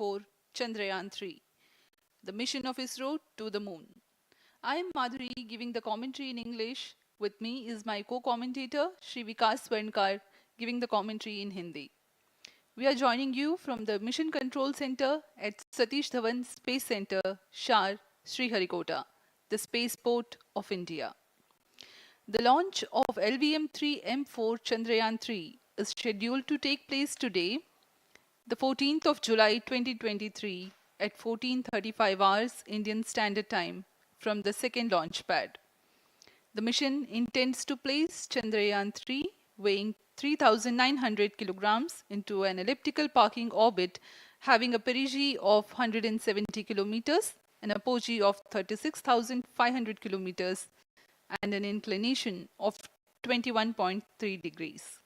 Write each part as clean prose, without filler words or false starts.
LVM3-M4 Chandrayaan-3, the mission of ISRO to the moon. I am Madhuri giving the commentary in English. With me is my co-commentator Shri Vikas Swarnkar giving the commentary in Hindi. We are joining you from the Mission Control Center at Satish Dhawan Space Center, Shar, Sriharikota, the spaceport of India. The launch of LVM3-M4 Chandrayaan-3 is scheduled to take place today, the 14th of July 2023 at 14:35 hours Indian Standard Time from the second launch pad. The mission intends to place Chandrayaan-3 weighing 3,900 kilograms into an elliptical parking orbit having a perigee of 170 kilometers, an apogee of 36,500 kilometers, and an inclination of 21.3 degrees.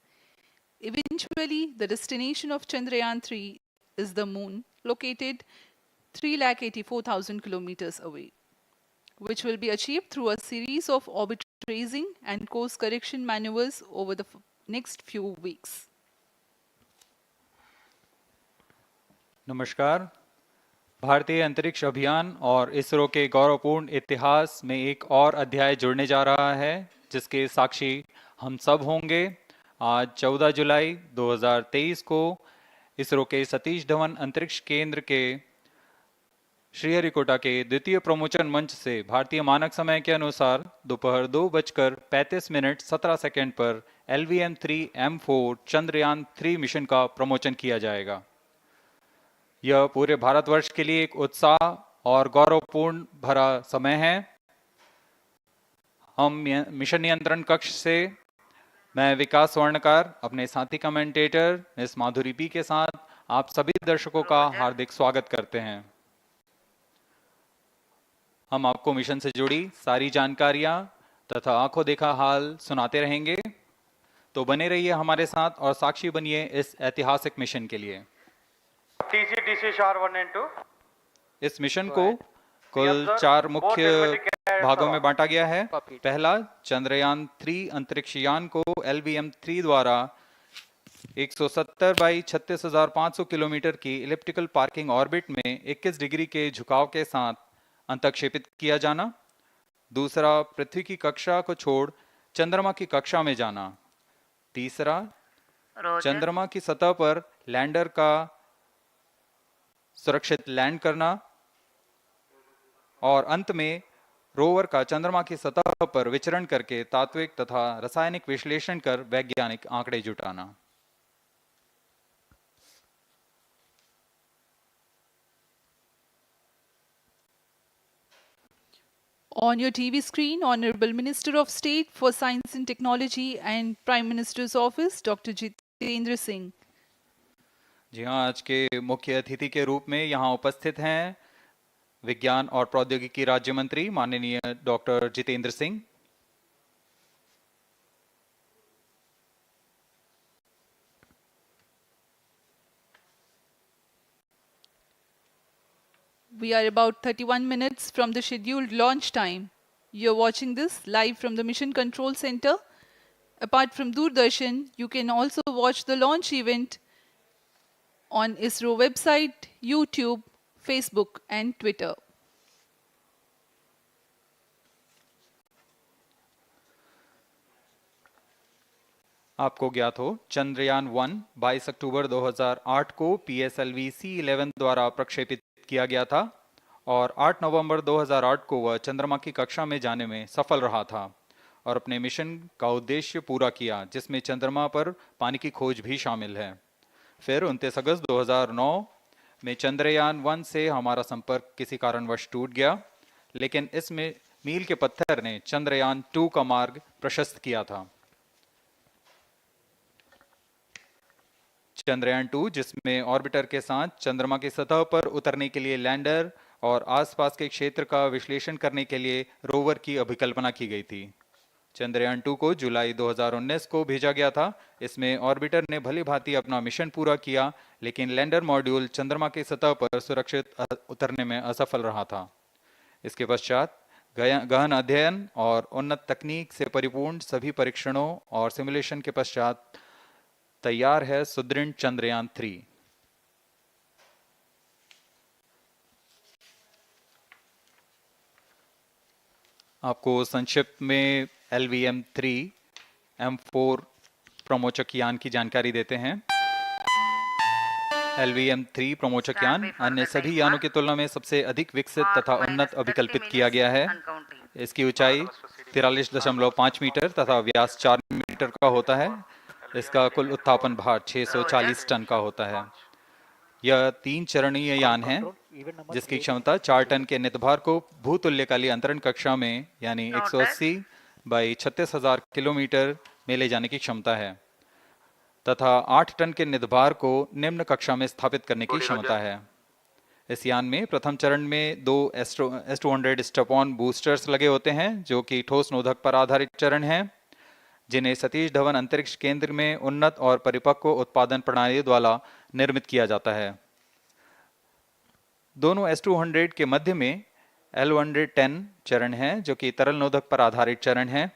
Eventually, the destination of Chandrayaan-3 is the moon, located 384,000 kilometers away, which will be achieved through a series of orbit raising and course correction maneuvers over the next few weeks. नमस्कार। भारतीय अंतरिक्ष अभियान और इसरो के गौरवपूर्ण इतिहास में एक और अध्याय जुड़ने जा रहा है, जिसके साक्षी हम सब होंगे। आज 14 जुलाई 2023 को इसरो के सतीश धवन अंतरिक्ष केंद्र के श्रीहरिकोटा के द्वितीय प्रमोचन मंच से भारतीय मानक समय के अनुसार दोपहर 2:35:17 पर LVM3-M4 चंद्रयान-3 मिशन का प्रमोचन किया जाएगा। यह पूरे भारतवर्ष के लिए एक उत्साह और गौरवपूर्ण भरा समय है। हम मिशन नियंत्रण कक्ष से मैं विकास स्वर्णकार अपने साथी कमेंटेटर मिस माधुरी पी के साथ आप सभी दर्शकों का हार्दिक स्वागत करते हैं। हम आपको मिशन से जुड़ी सारी जानकारियां तथा आंखों देखा हाल सुनाते रहेंगे, तो बने रहिए हमारे साथ और साक्षी बनिए इस ऐतिहासिक मिशन के लिए। इस मिशन को कुल 4 मुख्य भागों में बांटा गया है। पहला, चंद्रयान-3 अंतरिक्ष यान को LVM-3 द्वारा 170 बाई 36,500 किलोमीटर की इलिप्टिकल पार्किंग ऑर्बिट में 21 डिग्री के झुकाव के साथ अंतक्षेपित किया जाना। दूसरा, पृथ्वी की कक्षा को छोड़ चंद्रमा की कक्षा में जाना। तीसरा, चंद्रमा की सतह पर लैंडर का सुरक्षित लैंड करना। और अंत में रोवर का चंद्रमा की सतह पर विचरण करके तात्विक तथा रासायनिक विश्लेषण कर वैज्ञानिक आंकड़े जुटाना। On your TV screen, Honorable Minister of State for Science and Technology and Prime Minister's Office, Dr. Jitendra Singh. जी हाँ, आज के मुख्य अतिथि के रूप में यहाँ उपस्थित हैं विज्ञान और प्रौद्योगिकी राज्य मंत्री माननीय doctor Jitendra Singh. We are about 31 minutes from the scheduled launch time. You're watching this live from the Mission Control Center. Apart from Doordarshan, you can also watch the launch event on ISRO website, YouTube, Facebook and Twitter. आपको ज्ञात हो, चंद्रयान-1 22 अक्टूबर 2008 को PSLV C11 द्वारा प्रक्षेपित किया गया था और 8 नवंबर 2008 को वह चंद्रमा की कक्षा में जाने में सफल रहा था और अपने मिशन का उद्देश्य पूरा किया, जिसमें चंद्रमा पर पानी की खोज भी शामिल है। फिर 29 अगस्त 2009 में चंद्रयान-1 से हमारा संपर्क किसी कारणवश टूट गया, लेकिन इसमें मील के पत्थर ने चंद्रयान-2 का मार्ग प्रशस्त किया था। चंद्रयान-2, जिसमें ऑर्बिटर के साथ चंद्रमा की सतह पर उतरने के लिए लैंडर और आसपास के क्षेत्र का विश्लेषण करने के लिए रोवर की अभिकल्पना की गई थी। चंद्रयान-2 को जुलाई 2019 को भेजा गया था। इसमें ऑर्बिटर ने भली भांति अपना मिशन पूरा किया, लेकिन लैंडर मॉड्यूल चंद्रमा की सतह पर सुरक्षित उतरने में असफल रहा था। इसके पश्चात गहन अध्ययन और उन्नत तकनीक से परिपूर्ण सभी परीक्षणों और सिमुलेशन के पश्चात तैयार है सुदृढ़ चंद्रयान-3। आपको संक्षिप्त में LVM3-M4 प्रमोचक यान की जानकारी देते हैं। LVM3 प्रमोचक यान अन्य सभी यानों की तुलना में सबसे अधिक विकसित तथा उन्नत अभिकल्पित किया गया है। इसकी ऊंचाई 43.5 मीटर तथा व्यास 4 मीटर का होता है। इसका कुल उत्थापन भार 640 टन का होता है। यह 3 चरणीय यान है जिसकी क्षमता 4 टन के नितभार को भूतुल्यकाली अंतरण कक्षा में यानी 180 बाई 36,000 किलोमीटर में ले जाने की क्षमता है तथा 8 टन के नितभार को निम्न कक्षा में स्थापित करने की क्षमता है। इस यान में प्रथम चरण में 2 S200 स्टेप-ऑन बूस्टर्स लगे होते हैं जो कि ठोस नोदक पर आधारित चरण हैं, जिन्हें सतीश धवन अंतरिक्ष केंद्र में उन्नत और परिपक्व उत्पादन प्रणाली द्वारा निर्मित किया जाता है। दोनों S200 के मध्य में L110 चरण है जो कि तरल नोदक पर आधारित चरण है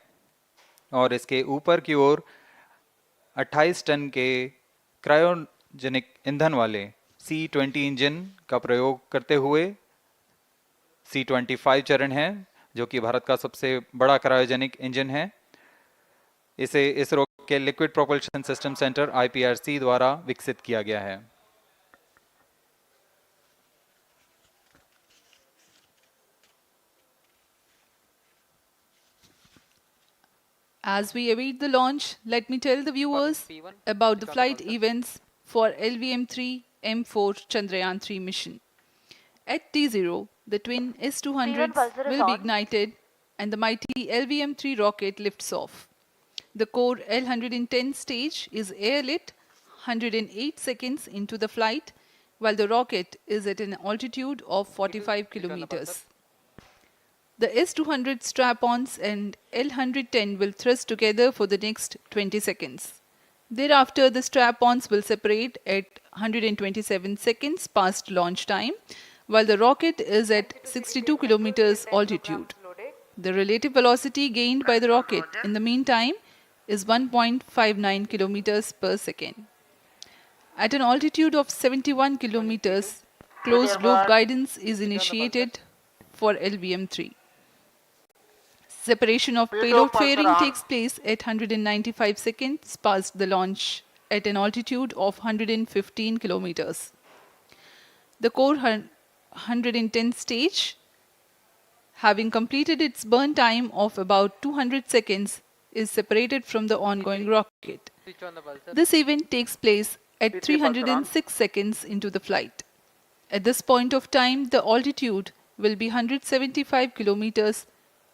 और इसके ऊपर की ओर 28 टन के क्रायोजेनिक ईंधन वाले C20 इंजन का प्रयोग करते हुए C25 चरण है जो कि भारत का सबसे बड़ा क्रायोजेनिक इंजन है। इसे इसरो के liquid propulsion system centre IPRC द्वारा विकसित किया गया है। As we await the launch, let me tell the viewers about the flight events for LVM3-M4 Chandrayaan-3 mission. At T0, the twin S200s will be ignited and the mighty LVM-3 rocket lifts off. The core L110 stage is airlit 108 seconds into the flight, while the rocket is at an altitude of 45 kilometers. The S200 strap-ons and L110 will thrust together for the next 20 seconds. Thereafter, the strap-ons will separate at 127 seconds past launch time, while the rocket is at 62 kilometers altitude. The relative velocity gained by the rocket in the meantime is 1.59 kilometers per second. At an altitude of 71 kilometers, closed loop guidance is initiated for LVM-3. Separation of payload fairing takes place at 195 seconds past the launch at an altitude of 115 kilometers. The core 110 stage, having completed its burn time of about 200 seconds, is separated from the ongoing rocket. This event takes place at 306 seconds into the flight. At this point of time, the altitude will be 175 kilometers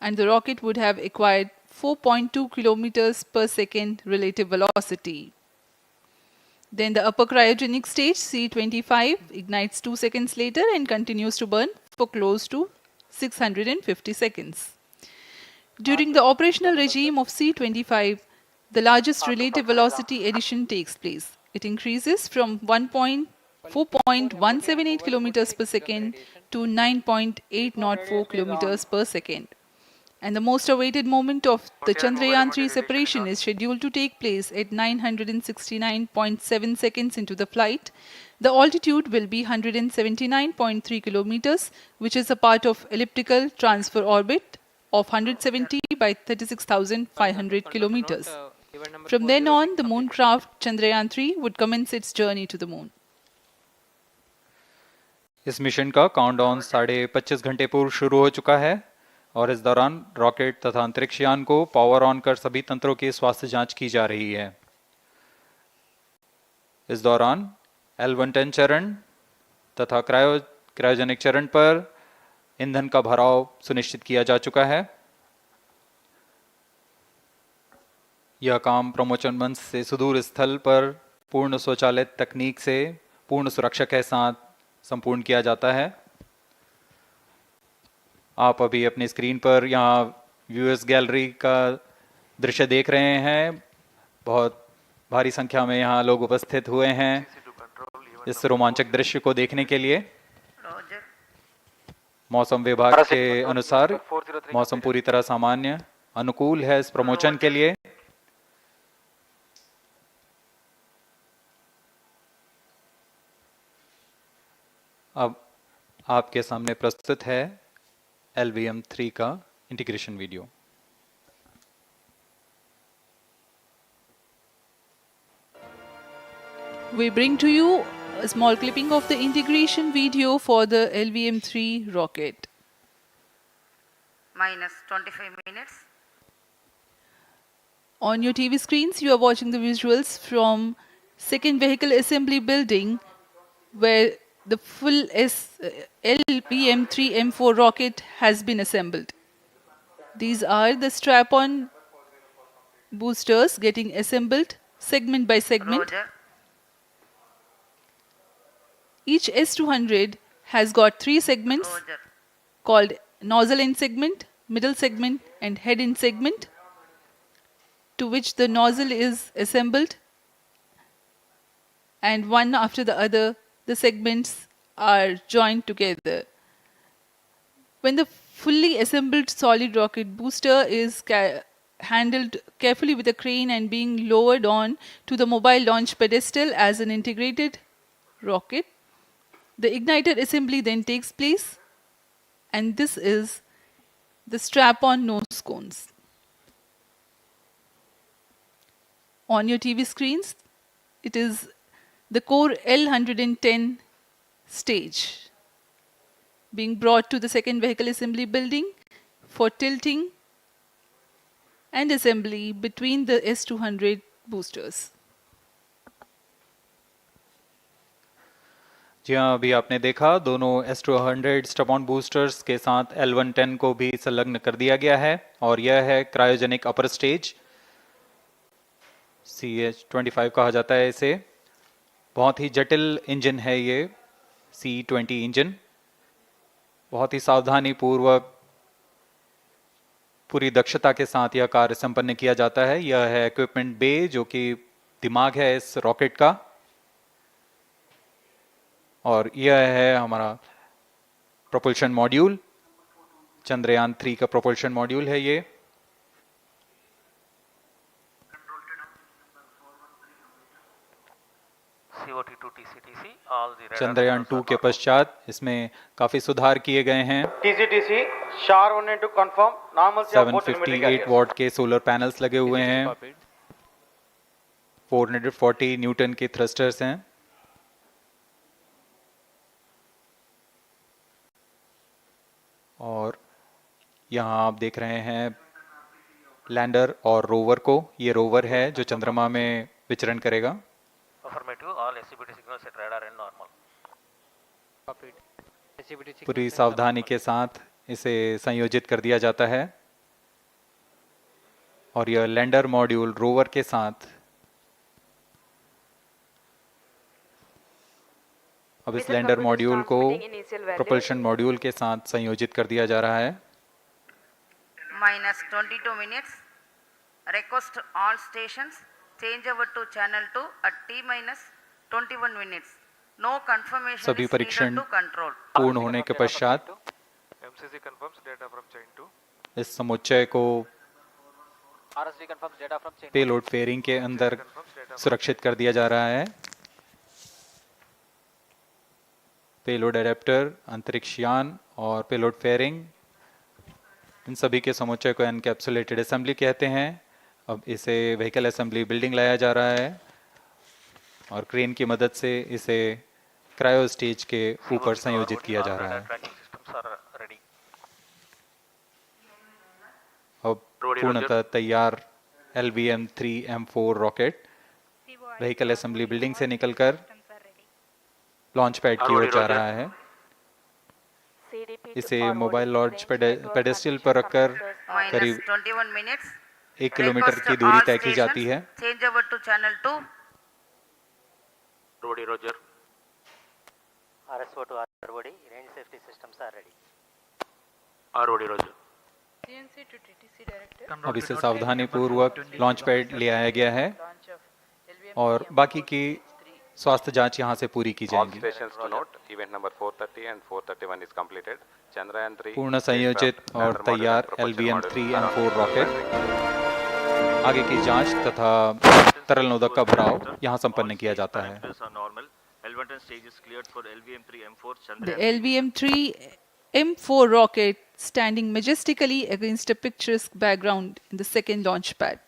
and the rocket would have acquired 4.2 kilometers per second relative velocity. Then the upper cryogenic stage, C25, ignites 2 seconds later and continues to burn for close to 650 seconds. During the operational regime of C25, the largest relative velocity addition takes place. It increases from 4.178 kilometers per second to 9.804 kilometers per second. And the most awaited moment of the Chandrayaan-3 separation is scheduled to take place at 969.7 seconds into the flight. The altitude will be 179.3 kilometers, which is a part of elliptical transfer orbit of 170 by 36,500 kilometers. From then on, the mooncraft Chandrayaan-3 would commence its journey to the moon. इस mission का countdown 25.5 घंटे पूर्व शुरू हो चुका है और इस दौरान रॉकेट तथा अंतरिक्ष यान को पावर ऑन कर सभी तंत्रों की स्वास्थ्य जांच की जा रही है। इस दौरान L110 चरण तथा क्रायोजेनिक चरण पर ईंधन का भराव सुनिश्चित किया जा चुका है। यह काम प्रमोचन मंच से सुदूर स्थल पर पूर्ण स्वचालित तकनीक से पूर्ण सुरक्षा के साथ संपूर्ण किया जाता है। आप अभी अपनी स्क्रीन पर यहाँ व्यूअर्स गैलरी का दृश्य देख रहे हैं। बहुत भारी संख्या में यहाँ लोग उपस्थित हुए हैं इस रोमांचक दृश्य को देखने के लिए। मौसम विभाग के अनुसार मौसम पूरी तरह सामान्य अनुकूल है इस प्रमोशन के लिए। अब आपके सामने प्रस्तुत है LVM3 का integration video. We bring to you a small clipping of the integration video for the LVM3 rocket. minus 25 minutes. On your TV screens, you are watching the visuals from second vehicle assembly building where the full LVM3-M4 rocket has been assembled. These are the strap-on boosters getting assembled segment by segment. Roger. Each S200 has got 3 segments Roger. called nozzle end segment, middle segment and head end segment, to which the nozzle is assembled, and one after the other the segments are joined together. When the fully assembled solid rocket booster is handled carefully with a crane and being lowered on to the mobile launch pedestal as an integrated rocket, the igniter assembly then takes place, and this is the strap-on nose cones. On your TV screens, it is the core L110 stage being brought to the second vehicle assembly building for tilting and assembly between the S200 boosters. जी हाँ, अभी आपने देखा दोनों S200 strap-on boosters के साथ L110 को भी संलग्न कर दिया गया है और यह है क्रायोजेनिक अपर स्टेज, CH-25 कहा जाता है इसे। बहुत ही जटिल इंजन है ये C-20 इंजन। बहुत ही सावधानी पूर्वक पूरी दक्षता के साथ यह कार्य संपन्न किया जाता है। यह है इक्विपमेंट बे, जो कि दिमाग है इस रॉकेट का, और यह है हमारा प्रोपल्शन मॉड्यूल, चंद्रयान 3 का प्रोपल्शन मॉड्यूल है ये। चंद्रयान 2 के पश्चात इसमें काफी सुधार किए गए हैं। 758 वॉट के सोलर पैनल्स लगे हुए हैं, 440 न्यूटन के थ्रस्टर्स हैं, और यहाँ आप देख रहे हैं लैंडर और रोवर को। ये रोवर है जो चंद्रमा में विचरण करेगा। पूरी सावधानी के साथ इसे संयोजित कर दिया जाता है, और यह लैंडर मॉड्यूल रोवर के साथ अब इस लैंडर मॉड्यूल को प्रोपल्शन मॉड्यूल के साथ संयोजित कर दिया जा रहा है। minus 22 minutes. Request all stations change over to channel 2 at T minus 21 minutes. No confirmation सभी is परीक्षण needed to control. पूर्ण होने के पश्चात MCC confirms data from chain 2. इस समुच्चय को RSD confirms data from chain 2. Payload fairing के अंदर सुरक्षित कर दिया जा रहा है। पेलोड एडेप्टर, अंतरिक्ष यान और पेलोड फेयरिंग, इन सभी के समुच्चय को एनकैप्सुलेटेड असेंबली कहते हैं। अब इसे व्हीकल असेंबली बिल्डिंग लाया जा रहा है और क्रेन की मदद से इसे क्रायो स्टेज के ऊपर संयोजित किया जा रहा है। अब पूर्णतः तैयार LVM3-M4 rocket vehicle assembly building से निकलकर लॉन्च पैड की ओर जा रहा है। इसे मोबाइल लॉन्च पेडेस्टल पर रखकर करीब 21 minutes. 1 किलोमीटर की दूरी तय की जाती है। Change over to channel 2. Roger. RSO to ROD, range safety systems are ready. Roger. GNC to TTC director. अब इसे सावधानी पूर्वक लॉन्च पैड ले आया गया है और बाकी की स्वास्थ्य जांच यहां से पूरी की All जाएंगी। stations to note, event number 430 and 431 is completed. Chandrayan-3 पूर्ण संयोजित और तैयार LVM3-M4 रॉकेट आगे की जांच तथा तरल नोदक का भराव यहां संपन्न किया जाता है। The LVM3 M4 rocket standing majestically against a picturesque background in the second launch pad.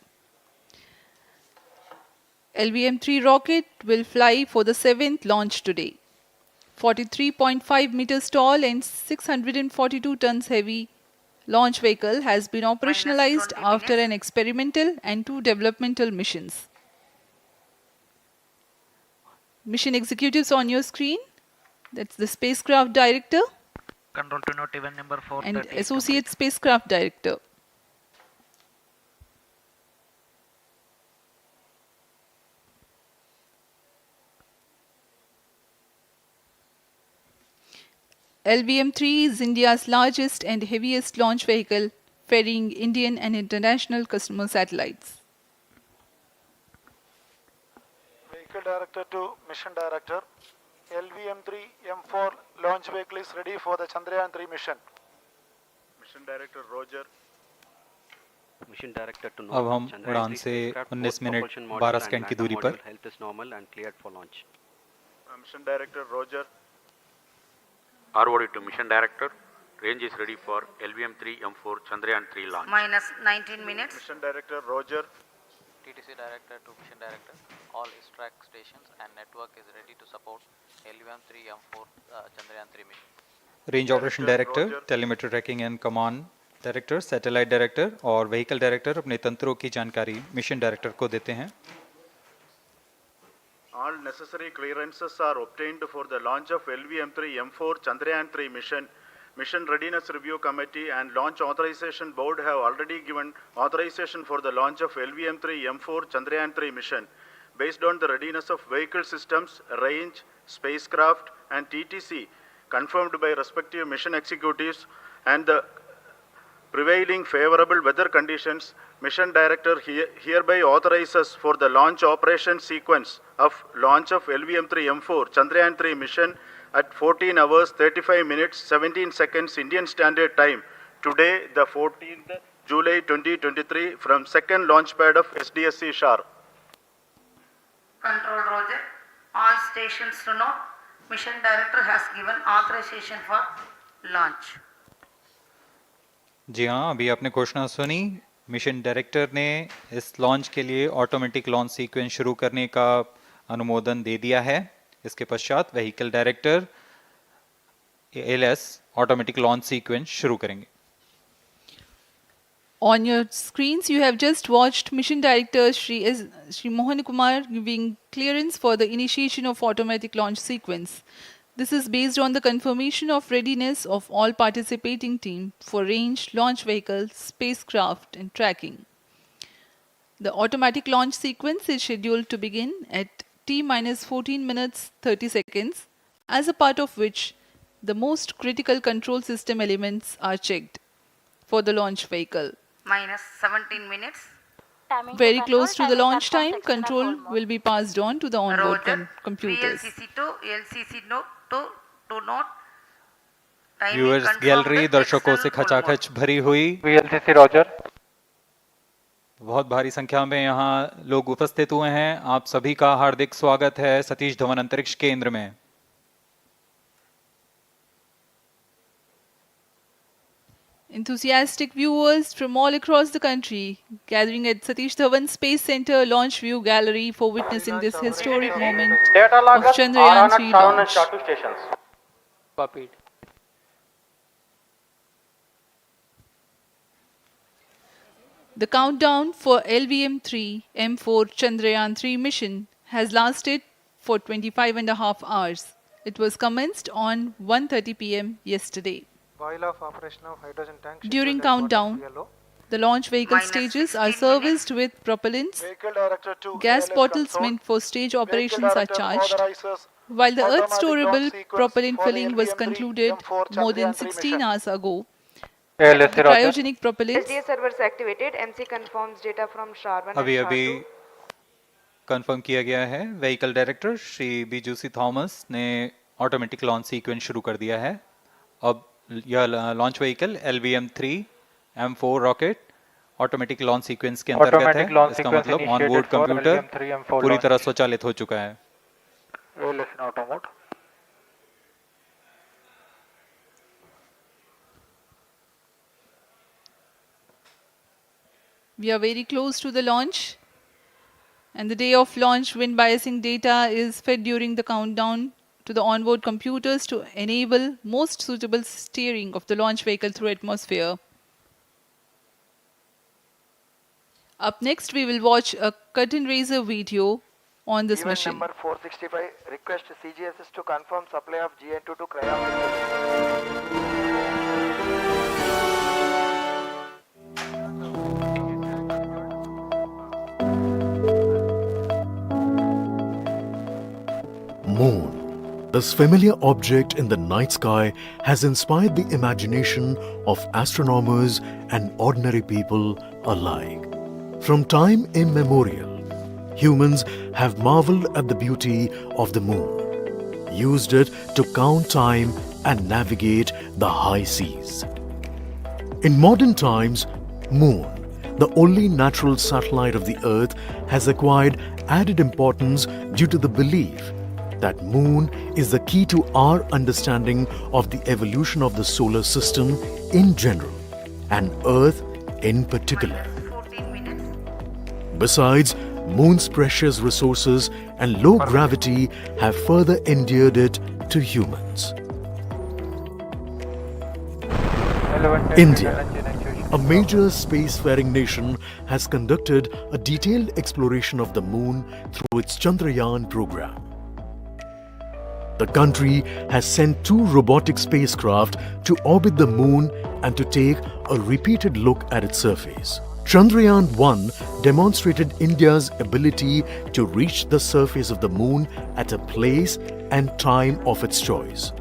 LVM-3 rocket will fly for the 7th launch today. 43.5 meters tall and 642 tons heavy launch vehicle has been operationalized 20 after minutes. an experimental and 2 developmental missions. Mission executives on your screen. That's the spacecraft director Control to note event number 430 and is associate complete. spacecraft director. LVM-3 is India's largest and heaviest launch vehicle, ferrying Indian and international customer satellites. Vehicle Director to Mission Director. LVM3-M4 launch vehicle is ready for the Chandrayaan-3 mission. Mission Director Roger. Mission Director to अब हम Chandrayaan-3 उड़ान से spacecraft, 19 both minute propulsion module 12 and second की LiDAR दूरी पर module health is normal and cleared for launch. Mission Director Roger. ROD to Mission Director. Range is ready for LVM3-M4 Chandrayaan-3 launch. Minus 19 minutes. Mission Director Roger. TTC Director to Mission Director. All track stations and network is ready to support LVM3-M4 Chandrayaan-3 mission. Range operation director, telemetry tracking and command director, satellite director और vehicle director अपने तंत्रों की जानकारी mission director को देते हैं. All necessary clearances are obtained for the launch of LVM3-M4 Chandrayaan-3 mission. Mission Readiness Review Committee and Launch Authorization Board have already given authorization for the launch of LVM3-M4 Chandrayaan-3 mission. Based on the readiness of vehicle systems, range, spacecraft and TTC confirmed by respective mission executives and the prevailing favorable weather conditions, Mission Director hereby authorizes for the launch operation sequence of launch of LVM3-M4 Chandrayaan-3 mission at 14 hours 35 minutes 17 seconds Indian Standard Time today, the 14th July 2023 from second launch pad of SDSC Shar. Control Roger. All stations to know. Mission Director has given authorization for launch. जी हाँ, अभी आपने घोषणा सुनी. Mission director ने इस launch के लिए automatic launch sequence शुरू करने का अनुमोदन दे दिया है. इसके पश्चात vehicle director LS automatic launch sequence शुरू करेंगे. On your screens, you have just watched Mission Director Shri Mohan Kumar giving clearance for the initiation of automatic launch sequence. This is based on the confirmation of readiness of all participating team for range, launch vehicles, spacecraft and tracking. The automatic launch sequence is scheduled to begin at T-minus 14 minutes 30 seconds, as a part of which the most critical control system elements are checked for the launch vehicle. Minus 17 minutes. Very close to the launch time, control will be passed on to the onboard Roger. computers. VLCC to LCC note to note. Timing viewers confirmed gallery दर्शकों से external full खचाखच भरी हुई. VLCC Roger. बहुत भारी संख्या में यहाँ लोग उपस्थित हुए हैं. आप सभी का हार्दिक स्वागत है सतीश धवन अंतरिक्ष केंद्र में. Enthusiastic viewers from all across the country gathering at Satish Dhawan Space Center Launch View Gallery for witnessing this historic moment of Chandrayaan-3 launch. stations. Copied. The countdown for LVM3-M4 Chandrayaan-3 mission has lasted for 25.5 hours. It was commenced on 1:30 p.m. yesterday. While of operation of hydrogen tank. During countdown, the launch vehicle Minus stages 16 are serviced with propellants. Vehicle Director to Gas ALS bottles control. meant for stage Vehicle operations are Director charged, authorizes while the Earth automatic launch storable sequence propellant for the filling was LVM3 concluded M4 more than Chandrayaan-3 16 mission. hours ago. ALS The cryogenic propellants SDA servers activated. MC confirms data from SHAR-1 and अभी अभी SHAR-2. Confirm किया गया है. Vehicle director Shri बीजूसी Thomas ने automatic launch sequence शुरू कर दिया है. अब यह launch vehicle LVM3-M4 rocket automatic launch sequence के अंतर्गत है. इसका मतलब ऑन बोर्ड कंप्यूटर पूरी तरह स्वचालित हो चुका है. ALS in auto mode. We are very close to the launch. And the day of launch, wind biasing data is fed during the countdown to the onboard computers to enable most suitable steering of the launch vehicle through atmosphere. Up next, we will watch a curtain raiser video on this mission. Number 465, request CGSS to confirm supply of GN2 to Cryo. Moon. This familiar object in the night sky has inspired the imagination of astronomers and ordinary people alike. From time immemorial, humans have marveled at the beauty of the moon, used it to count time and navigate the high seas. In modern times, Moon, the only natural satellite of the Earth, has acquired added importance due to the belief that Moon is the key to our understanding of the evolution of the solar system in general and Earth in particular. Besides, Moon's precious resources and low gravity have further endeared it to humans. India, a major spacefaring nation, has conducted a detailed exploration of the Moon through its Chandrayaan program. The country has sent 2 robotic spacecraft to orbit the Moon and to take a repeated look at its surface. Chandrayaan-3 demonstrated India's ability to reach the surface of the Moon at a place and time of its choice.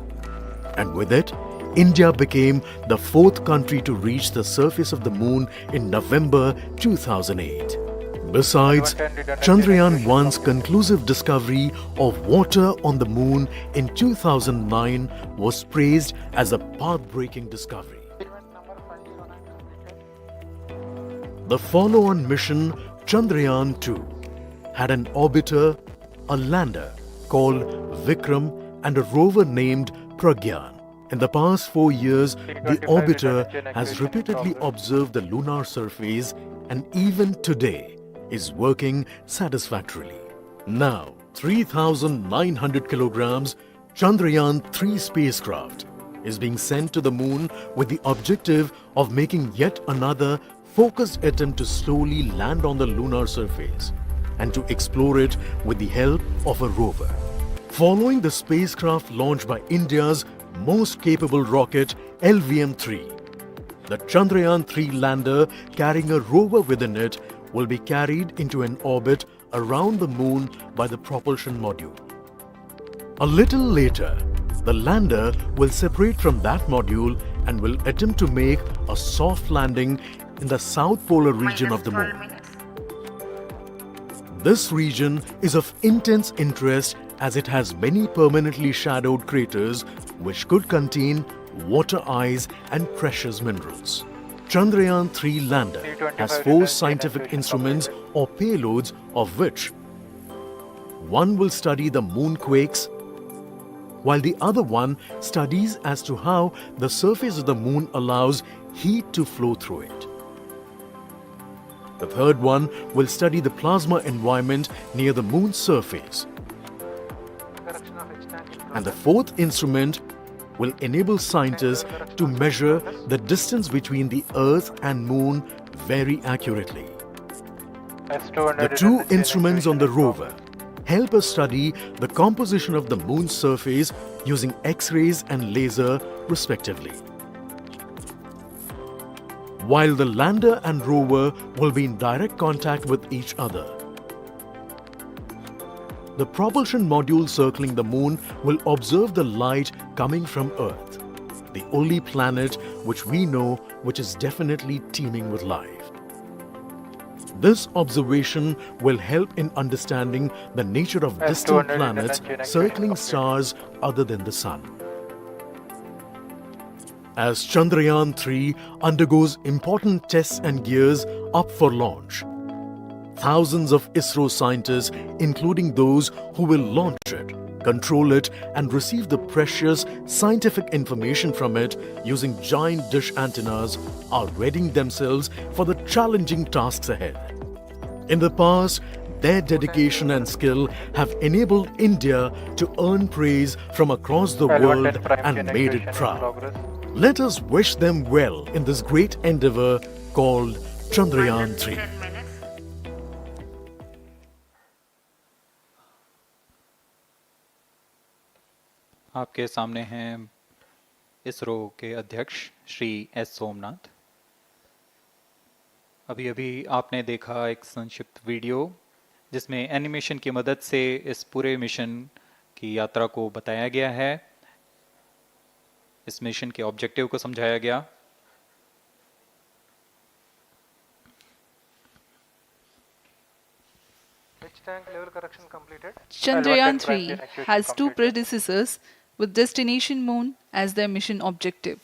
And with it, India became the 4th country to reach the surface of the Moon in November 2008. Besides, Chandrayaan-3's conclusive discovery of water on the Moon in 2009 was praised as a path-breaking discovery. The follow-on mission, Chandrayaan-2, had an orbiter, a lander called Vikram, and a rover named Pragyan. In the past 4 years, the orbiter has repeatedly observed the lunar surface and even today is working satisfactorily. Now, 3,900 kilograms Chandrayaan-3 spacecraft is being sent to the Moon with the objective of making yet another focused attempt to slowly land on the lunar surface and to explore it with the help of a rover. Following the spacecraft launched by India's most capable rocket, LVM3, the Chandrayaan-3 lander carrying a rover within it will be carried into an orbit around the Moon by the propulsion module. A little later, the lander will separate from that module and will attempt to make a soft landing in the south polar region of the Moon. This region is of intense interest as it has many permanently shadowed craters which could contain water ice and precious minerals. Chandrayaan-3 lander has 4 scientific instruments or payloads, of which one will study the moonquakes, while the other one studies as to how the surface of the Moon allows heat to flow through it. The third one will study the plasma environment near the Moon's surface. And the 4th instrument will enable scientists to measure the distance between the Earth and Moon very accurately. The 2 instruments on the rover help us study the composition of the Moon's surface using X-rays and laser respectively. While the lander and rover will be in direct contact with each other, the propulsion module circling the Moon will observe the light coming from Earth, the only planet which we know which is definitely teeming with life. This observation will help in understanding the nature of distant planets circling stars other than the Sun. As Chandrayaan-3 undergoes important tests and gears up for launch, thousands of ISRO scientists, including those who will launch it, control it, and receive the precious scientific information from it using giant dish antennas are readying themselves for the challenging tasks ahead. In the past, their dedication and skill have enabled India to earn praise from across the world and made it proud. Let us wish them well in this great endeavor called Chandrayaan-3. आपके सामने हैं इसरो के अध्यक्ष Shri S Somnath. अभी अभी आपने देखा एक संक्षिप्त वीडियो जिसमें एनिमेशन की मदद से इस पूरे मिशन की यात्रा को बताया गया है, इस मिशन के ऑब्जेक्टिव को समझाया गया। Which tank level correction completed? Chandrayaan-3 has two predecessors with destination moon as their mission objective.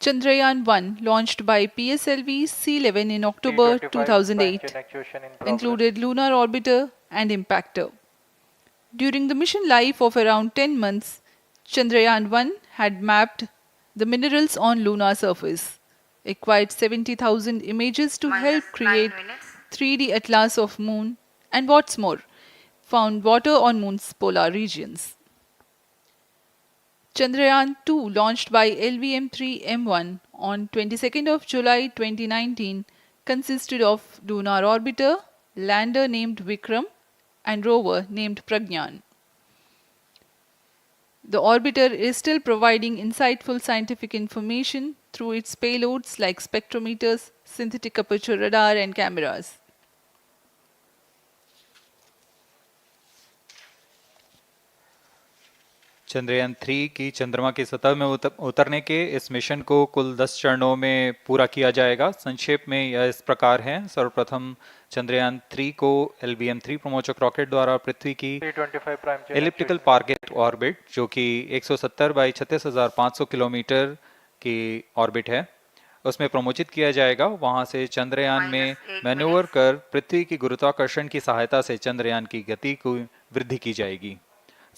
Chandrayaan-1, launched by PSLV C11 in October 2008, included lunar orbiter and impactor. During the mission life of around 10 months, Chandrayaan-1 had mapped the minerals on lunar surface, acquired 70,000 images to help create 3D atlas of moon, and what's more, found water on moon's polar regions. Chandrayaan-2, launched by LVM3-M1 on 22nd of July 2019, consisted of lunar orbiter, lander named Vikram, and rover named Pragyan. The orbiter is still providing insightful scientific information through its payloads like spectrometers, synthetic aperture radar, and cameras. Chandrayaan 3 की चंद्रमा की सतह में उतरने के इस mission को कुल 10 चरणों में पूरा किया जाएगा। संक्षेप में यह इस प्रकार है। सर्वप्रथम चंद्रयान 3 को LVM3 प्रमोचक रॉकेट द्वारा पृथ्वी की एलिप्टिकल टारगेट ऑर्बिट, जो कि 170 बाई 36,500 किलोमीटर की ऑर्बिट है, उसमें प्रमोचित किया जाएगा। वहां से चंद्रयान में मैन्यूवर कर पृथ्वी की गुरुत्वाकर्षण की सहायता से चंद्रयान की गति को वृद्धि की जाएगी।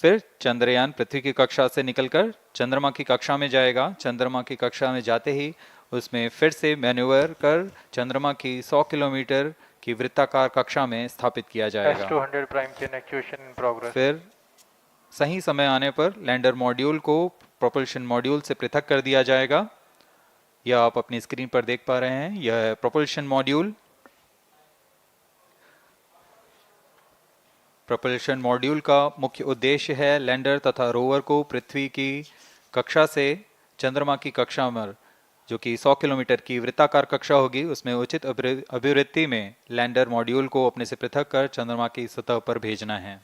फिर चंद्रयान पृथ्वी की कक्षा से निकलकर चंद्रमा की कक्षा में जाएगा। चंद्रमा की कक्षा में जाते ही उसमें फिर से मैन्यूवर कर चंद्रमा की 100 किलोमीटर की वृत्ताकार कक्षा में स्थापित किया जाएगा। फिर सही समय आने पर लैंडर मॉड्यूल को प्रोपल्शन मॉड्यूल से पृथक कर दिया जाएगा। यह आप अपनी स्क्रीन पर देख पा रहे हैं, यह प्रोपल्शन मॉड्यूल। प्रोपल्शन मॉड्यूल का मुख्य उद्देश्य है लैंडर तथा रोवर को पृथ्वी की कक्षा से चंद्रमा की कक्षा में, जो कि 100 किलोमीटर की वृत्ताकार कक्षा होगी, उसमें उचित अभिवृत्ति में लैंडर मॉड्यूल को अपने से पृथक कर चंद्रमा की सतह पर भेजना है।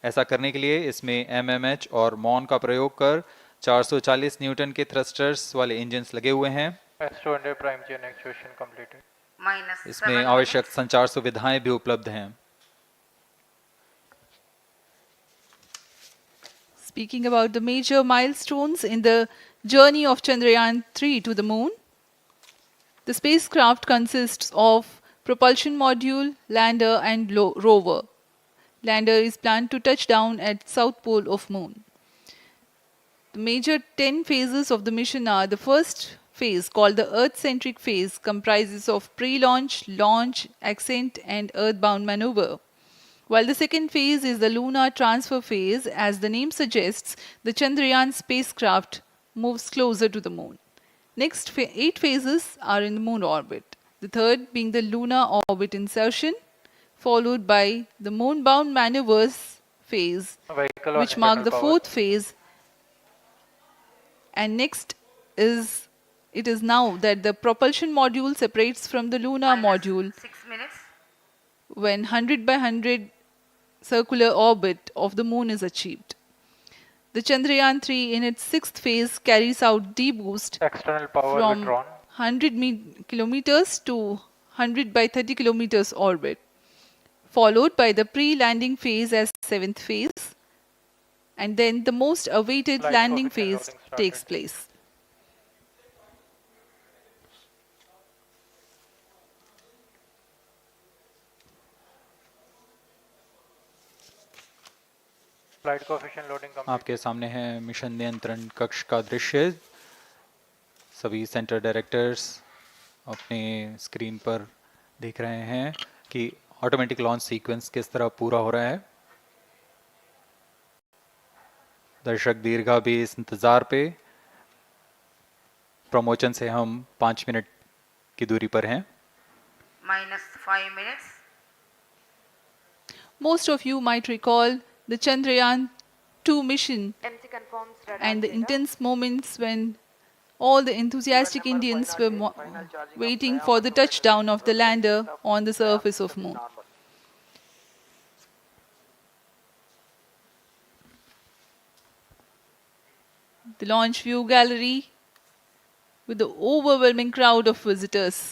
ऐसा करने के लिए इसमें MMH और मॉन का प्रयोग कर 440 न्यूटन के थ्रस्टर्स वाले इंजन्स लगे हुए हैं। इसमें आवश्यक संचार सुविधाएं भी उपलब्ध हैं। Speaking about the major milestones in the journey of Chandrayaan-3 to the moon, the spacecraft consists of propulsion module, lander, and rover. Lander is planned to touch down at south pole of moon. The major 10 phases of the mission are: the first phase, called the Earth-centric phase, comprises of pre-launch, launch, ascent, and earthbound maneuver. While the second phase is the lunar transfer phase, as the name suggests, the Chandrayaan spacecraft moves closer to the moon. Next 8 phases are in the moon orbit, the third being the lunar orbit insertion, followed by the moon-bound maneuvers phase, which mark the fourth phase. And next is, it is now that the propulsion module separates from the lunar module when 100 by 100 circular orbit of the moon is achieved. The Chandrayaan-3 in its sixth phase carries out D-boost from 100 kilometers to 100 by 30 kilometers orbit, followed by the pre-landing phase as seventh phase, and then the most awaited landing phase takes place. Flight coefficient loading complete. आपके सामने है mission नियंत्रण कक्ष का दृश्य। सभी centre directors अपने screen पर देख रहे हैं कि ऑटोमेटिक लॉन्च सीक्वेंस किस तरह पूरा हो रहा है। दर्शक दीर्घा भी इस इंतजार पे। प्रमोशन से हम 5 मिनट की दूरी पर हैं। -5 minutes. Most of you might recall the Chandrayaan-2 mission MC confirms radar and the data. intense moments when all the enthusiastic Indians were waiting for the touchdown of the lander on the surface of Moon. The launch view gallery with the overwhelming crowd of visitors.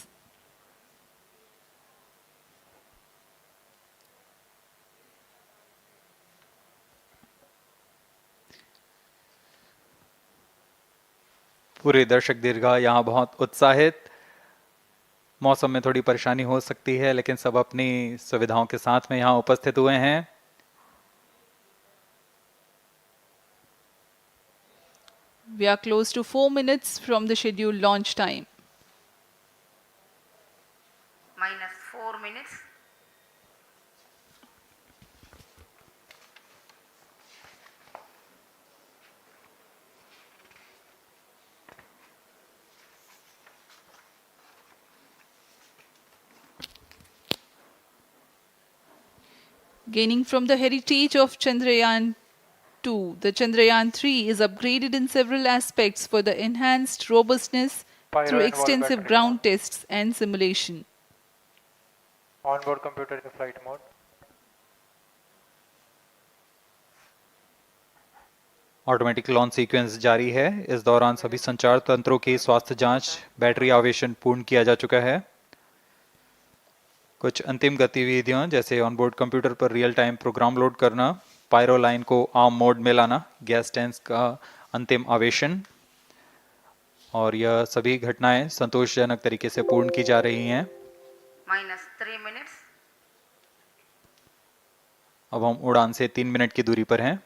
पूरे दर्शक दीर्घा यहाँ बहुत उत्साहित। मौसम में थोड़ी परेशानी हो सकती है, लेकिन सब अपनी सुविधाओं के साथ में यहाँ उपस्थित हुए हैं। We are close to 4 minutes from the scheduled launch time. -4 minutes. Gaining from the heritage of Chandrayaan-2, the Chandrayaan-3 is upgraded in several aspects for the enhanced robustness through extensive ground tests and simulation. Onboard computer in flight mode. Automatic launch sequence जारी है। इस दौरान सभी संचार तंत्रों की स्वास्थ्य जांच, बैटरी आवेशन पूर्ण किया जा चुका है। कुछ अंतिम गतिविधियां जैसे ऑनबोर्ड कंप्यूटर पर रियल टाइम प्रोग्राम लोड करना, पायरो लाइन को आर्म मोड में लाना, गैस टैंक्स का अंतिम आवेशन, और यह सभी घटनाएं संतोषजनक तरीके से पूर्ण की जा रही हैं। -3 minutes. अब हम उड़ान से 3 मिनट की दूरी पर हैं।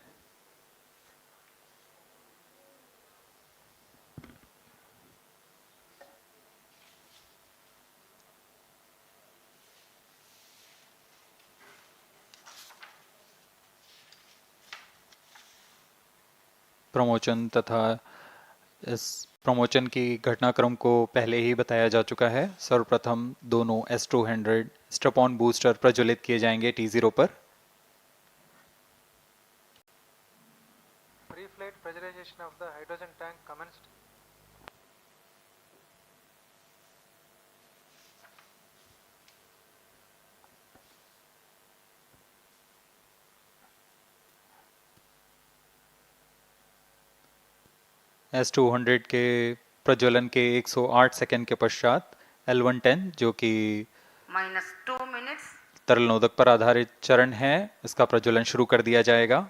प्रमोशन तथा इस प्रमोशन की घटनाक्रम को पहले ही बताया जा चुका है। सर्वप्रथम दोनों S200 स्ट्रैप-ऑन बूस्टर प्रज्वलित किए जाएंगे T0 पर। Pre-flight pressurization of the hydrogen tank commenced. S200 के प्रज्वलन के 108 सेकंड के पश्चात L110 जो कि -2 minutes. तरल नोदक पर आधारित चरण है, इसका प्रज्वलन शुरू कर दिया जाएगा।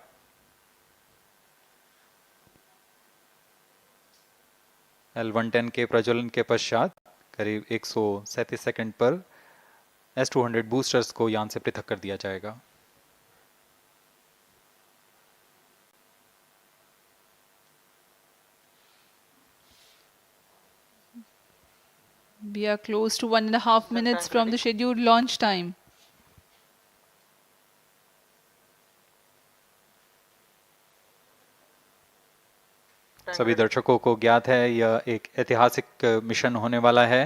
L110 के प्रज्वलन के पश्चात करीब 137 सेकंड पर S200 बूस्टर्स को यान से पृथक कर दिया जाएगा। We are close to 1.5 minutes from the scheduled launch time. सभी दर्शकों को ज्ञात है यह एक ऐतिहासिक मिशन होने वाला है।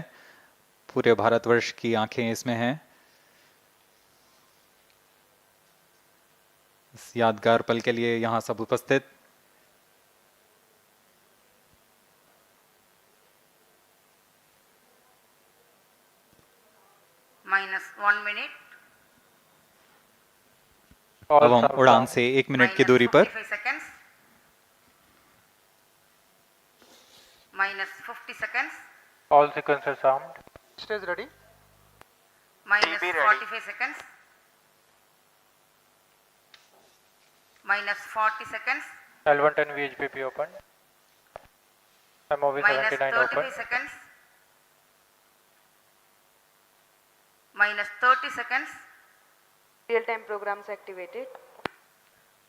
पूरे भारतवर्ष की आंखें इसमें हैं। इस यादगार पल के लिए यहाँ सब उपस्थित। -1 minute. अब हम उड़ान से 1 मिनट की दूरी पर। -55 seconds. -50 seconds. All sequencers armed. Stage ready. -45 seconds. -40 seconds. L110 VHPP open. MOV 79 open. -35 seconds. -30 seconds. Real-time programs activated.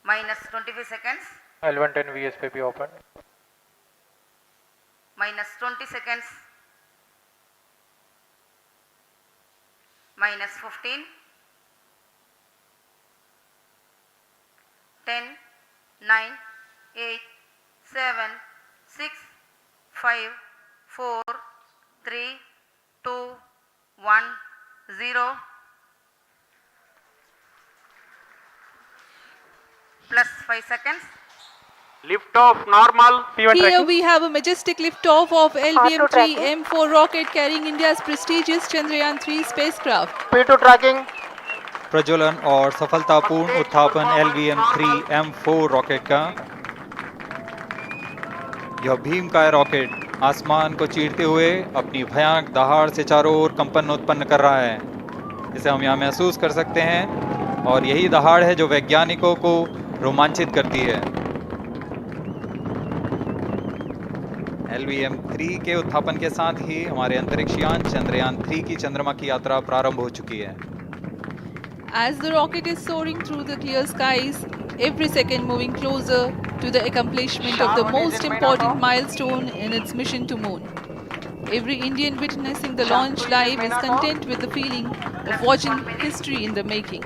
minus 25 seconds, L110 VSPP open. minus 20 seconds, minus 15, 10, 9, 8, 7, 6, 5, 4, 3, 2, 1, 0. Plus 5 seconds. Lift off normal. Here we have a majestic liftoff of LVM3-M4 rocket carrying India's prestigious Chandrayaan-3 spacecraft. P2 tracking. प्रज्वलन और सफलतापूर्ण उत्थापन LVM3-M4 rocket का। यह भीमकाय rocket आसमान को चीरते हुए अपनी भयानक दहाड़ से चारों ओर कंपन उत्पन्न कर रहा है। इसे हम यहाँ महसूस कर सकते हैं और यही दहाड़ है जो वैज्ञानिकों को रोमांचित करती है। LVM3 के उत्थापन के साथ ही हमारे अंतरिक्ष यान चंद्रयान-3 की चंद्रमा की यात्रा प्रारंभ हो चुकी है। As the rocket is soaring through the clear skies, every second moving closer to the accomplishment of the most important milestone in its mission to moon. Every Indian witnessing the launch live is content with the feeling of watching history in the making.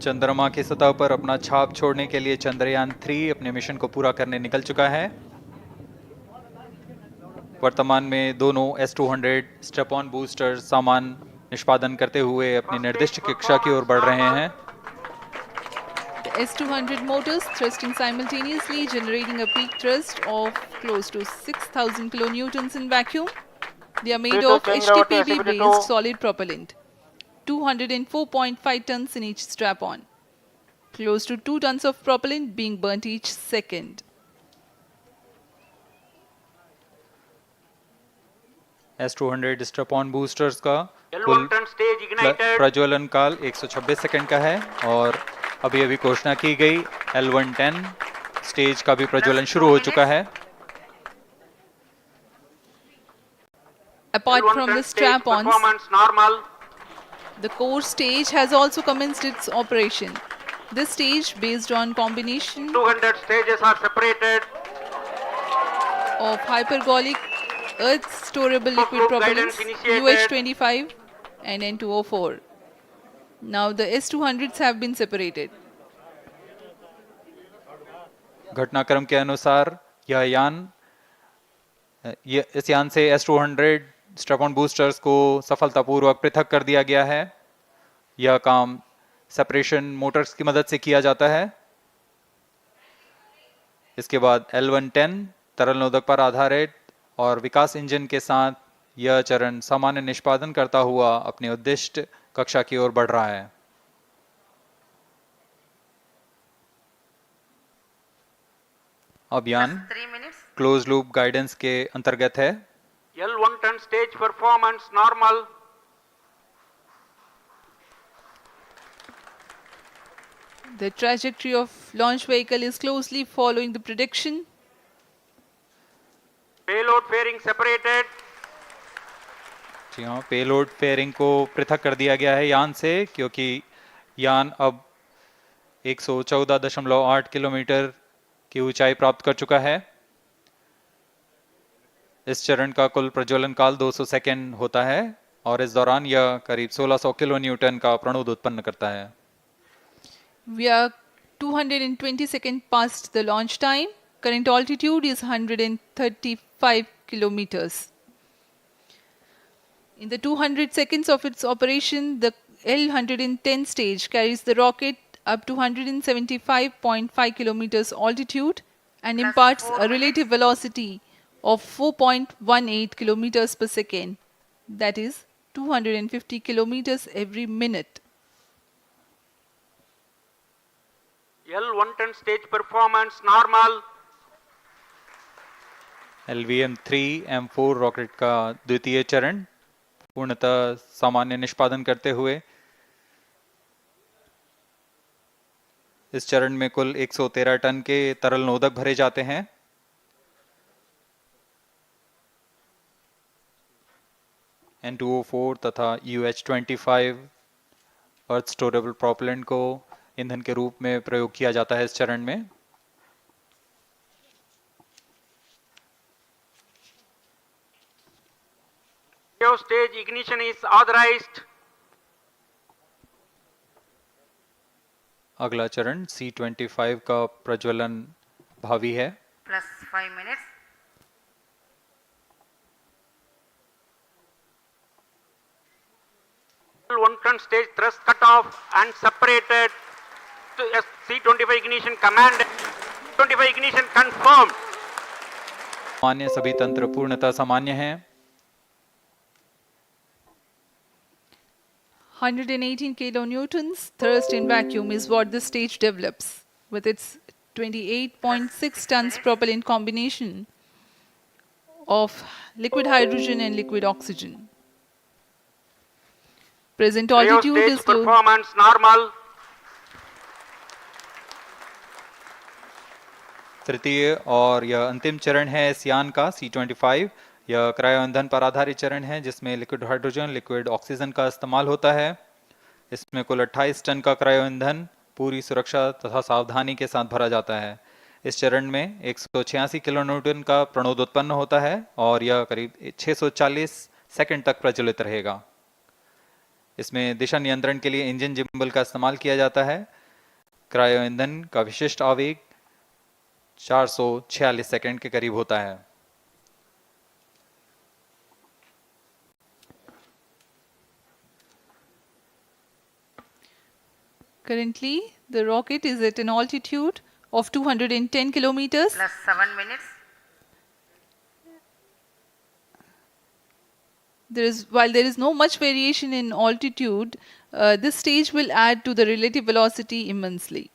चंद्रमा की सतह पर अपना छाप छोड़ने के लिए चंद्रयान-3 अपने मिशन को पूरा करने निकल चुका है। वर्तमान में दोनों S-200 स्टेप ऑन बूस्टर सामान निष्पादन करते हुए अपनी निर्दिष्ट कक्षा की ओर बढ़ रहे हैं। The S-200 motors thrusting simultaneously, generating a peak thrust of close to 6,000 kilonewtons in vacuum. They are made of HTPB-based solid propellant. 204.5 tons in each strap-on. Close to 2 tons of propellant being burnt each second. S-200 strap-on boosters का कुल प्रज्वलन काल 126 second का है और अभी अभी घोषणा की गई L110 स्टेज का भी प्रज्वलन शुरू हो चुका है। Apart from the strap-ons, the core stage has also commenced its operation. This stage, based on combination 200 stages are separated of hypergolic earth storable liquid propellants UH-25 and N2O4. Now the S-200s have been separated. घटनाक्रम के अनुसार इस यान से S-200 strap-on boosters को सफलतापूर्वक पृथक कर दिया गया है। यह काम सेपरेशन मोटर्स की मदद से किया जाता है। इसके बाद L110 तरल नोदक पर आधारित और विकास इंजन के साथ यह चरण सामान्य निष्पादन करता हुआ अपनी उद्दिष्ट कक्षा की ओर बढ़ रहा है। अभियान क्लोज लूप गाइडेंस के अंतर्गत है। L110 stage performance normal. The trajectory of launch vehicle is closely following the prediction. Payload fairing separated. जी हाँ, पेलोड फेयरिंग को पृथक कर दिया गया है यान से, क्योंकि यान अब 114.8 किलोमीटर की ऊंचाई प्राप्त कर चुका है। इस चरण का कुल प्रज्वलन काल 200 सेकेंड होता है और इस दौरान यह करीब 1600 किलो न्यूटन का प्रणुद उत्पन्न करता है। We are 220 seconds past the launch time. Current altitude is 135 kilometers. In the 200 seconds of its operation, the L110 stage carries the rocket up to 175.5 kilometers altitude and imparts a relative velocity of 4.18 kilometers per second, that is 250 kilometers every minute. L110 stage performance normal. LVM3-M4 rocket का द्वितीय चरण पूर्णतः सामान्य निष्पादन करते हुए इस चरण में कुल 113 टन के तरल नोदक भरे जाते हैं। N2O4 तथा UH25 अर्थ स्टोरेबल प्रोपेलेंट को ईंधन के रूप में प्रयोग किया जाता है इस चरण में। Stage ignition is authorized. अगला चरण C25 का प्रज्वलन भावी है। Plus 5 minutes. One ton stage thrust cut off and separated to C25 ignition command. 25 ignition confirmed. सामान्य सभी तंत्र पूर्णतः सामान्य हैं। 118 kilonewtons thrust in vacuum is what the stage develops with its 28.6 tons propellant combination of liquid hydrogen and liquid oxygen. Present altitude is low. Performance normal. तृतीय और यह अंतिम चरण है इस यान का C25। यह क्रायो ईंधन पर आधारित चरण है जिसमें लिक्विड हाइड्रोजन लिक्विड ऑक्सीजन का इस्तेमाल होता है। इसमें कुल 28 टन का क्रायो ईंधन पूरी सुरक्षा तथा सावधानी के साथ भरा जाता है। इस चरण में 186 किलोन्यूटन का प्रणोद उत्पन्न होता है और यह करीब 640 सेकंड तक प्रज्वलित रहेगा। इसमें दिशा नियंत्रण के लिए इंजन जिम्बल का इस्तेमाल किया जाता है। क्रायो ईंधन का विशिष्ट आवेग 446 सेकंड के करीब होता है। Currently, the rocket is at an altitude of 210 kilometers. Plus 7 minutes. While there is no much variation in altitude, this stage will add to the relative velocity immensely.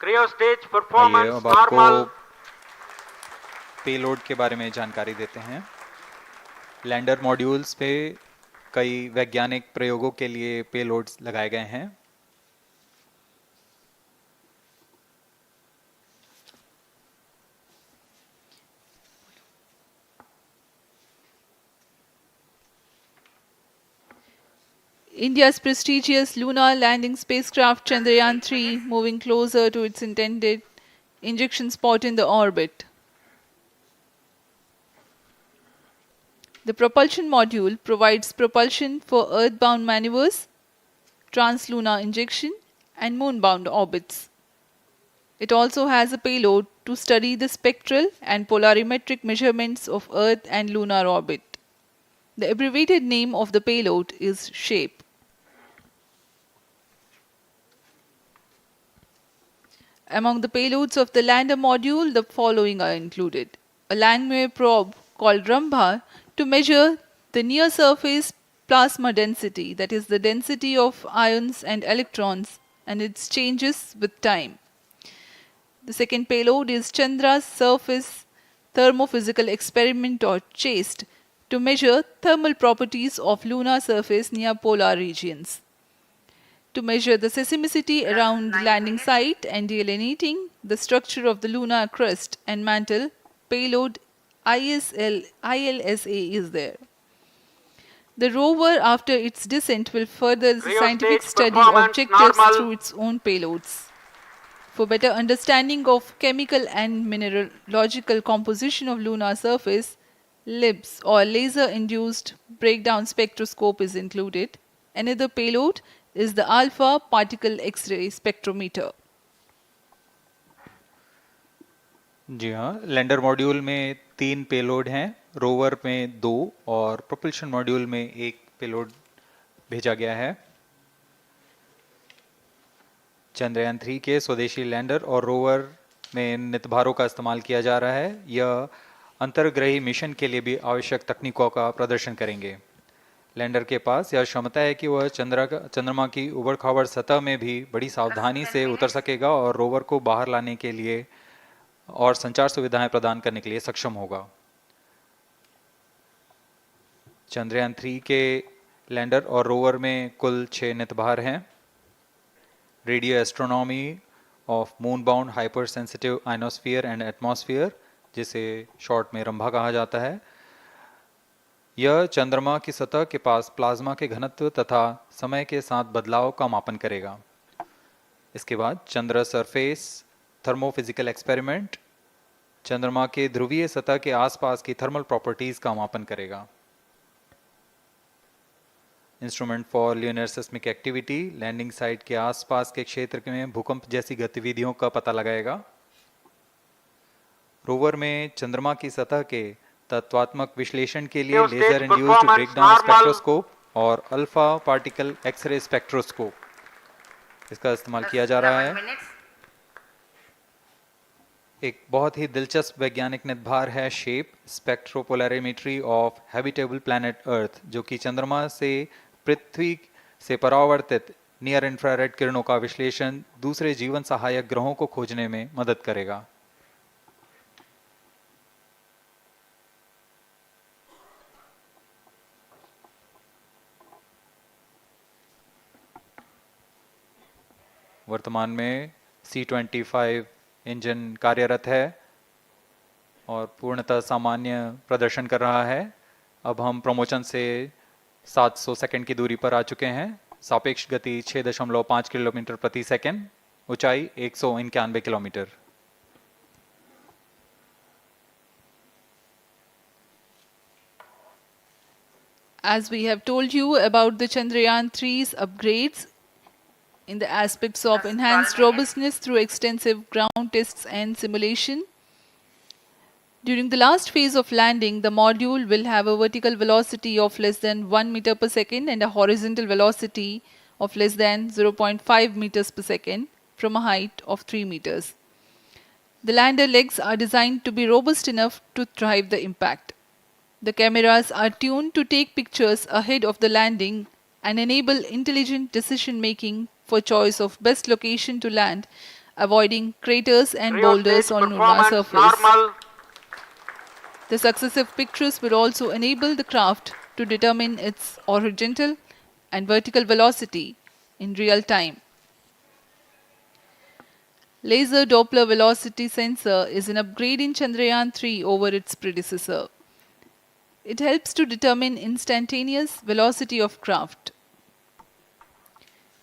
Cryo stage आइए performance अब आपको normal. Payload के बारे में जानकारी देते हैं। Lander modules पे कई वैज्ञानिक प्रयोगों के लिए पेलोड्स लगाए गए हैं। India's prestigious lunar landing spacecraft Chandrayaan-3 moving closer to its intended injection spot in the orbit. The propulsion module provides propulsion for earthbound maneuvers, translunar injection, and moonbound orbits. It also has a payload to study the spectral and polarimetric measurements of Earth and lunar orbit. The abbreviated name of the payload is SHAPE. Among the payloads of the lander module, the following are included. A Langmuir probe called Rambha to measure the near-surface plasma density, that is the density of ions and electrons, and its changes with time. The second payload is Chandra's Surface Thermophysical Experiment or CHAST to measure thermal properties of lunar surface near polar regions. To measure the seismicity around the landing site and delineating the structure of the lunar crust and mantle, payload ILSA is there. The rover, after its descent, will further the scientific study objectives through its own payloads. For better understanding of chemical and mineralogical composition of lunar surface, LIBS or laser-induced breakdown spectroscope is included. Another payload is the alpha particle X-ray spectrometer. जी हाँ, lander module में 3 payload हैं, rover में 2 और propulsion module में 1 payload भेजा गया है। चंद्रयान 3 के स्वदेशी लैंडर और रोवर में नितभारों का इस्तेमाल किया जा रहा है। यह अंतर्ग्रही मिशन के लिए भी आवश्यक तकनीकों का प्रदर्शन करेंगे। लैंडर के पास यह क्षमता है कि वह चंद्रमा की उबड़-खाबड़ सतह में भी बड़ी सावधानी से उतर सकेगा और रोवर को बाहर लाने के लिए और संचार सुविधाएं प्रदान करने के लिए सक्षम होगा। चंद्रयान 3 के लैंडर और रोवर में कुल 6 नितभार हैं। Radio astronomy of moon bound hyper sensitive ionosphere and atmosphere, जिसे शॉर्ट में रंभा कहा जाता है, यह चंद्रमा की सतह के पास प्लाज्मा के घनत्व तथा समय के साथ बदलाव का मापन करेगा। इसके बाद चंद्र सरफेस थर्मोफिजिकल एक्सपेरिमेंट चंद्रमा के ध्रुवीय सतह के आसपास की थर्मल प्रॉपर्टीज का मापन करेगा। Instrument for lunar seismic activity landing site के आसपास के क्षेत्र में भूकंप जैसी गतिविधियों का पता लगाएगा। रोवर में चंद्रमा की सतह के तत्वात्मक विश्लेषण के लिए लेजर इंड्यूस्ड ब्रेकडाउन स्पेक्ट्रोस्कोप और अल्फा पार्टिकल एक्सरे स्पेक्ट्रोस्कोप इसका इस्तेमाल किया जा रहा है। एक बहुत ही दिलचस्प वैज्ञानिक निर्धार है shape स्पेक्ट्रोपोलैरिमेट्री of habitable planet earth, जो कि चंद्रमा से पृथ्वी से परावर्तित नियर इंफ्रारेड किरणों का विश्लेषण दूसरे जीवन सहायक ग्रहों को खोजने में मदद करेगा। वर्तमान में C-25 इंजन कार्यरत है और पूर्णतः सामान्य प्रदर्शन कर रहा है। अब हम प्रमोशन से 700 सेकंड की दूरी पर आ चुके हैं। सापेक्ष गति 6.5 किलोमीटर प्रति सेकंड, ऊंचाई 191 kilometre. As we have told you about the Chandrayaan-3's upgrades in the aspects of enhanced robustness through extensive ground tests and simulation. During the last phase of landing, the module will have a vertical velocity of less than 1 meter per second and a horizontal velocity of less than 0.5 meters per second from a height of 3 meters. The lander legs are designed to be robust enough to thrive the impact. The cameras are tuned to take pictures ahead of the landing and enable intelligent decision making for choice of best location to land, avoiding craters and boulders on lunar surface. The successive pictures will also enable the craft to determine its horizontal and vertical velocity in real time. Laser Doppler velocity sensor is an upgrade in Chandrayaan-3 over its predecessor. It helps to determine instantaneous velocity of craft.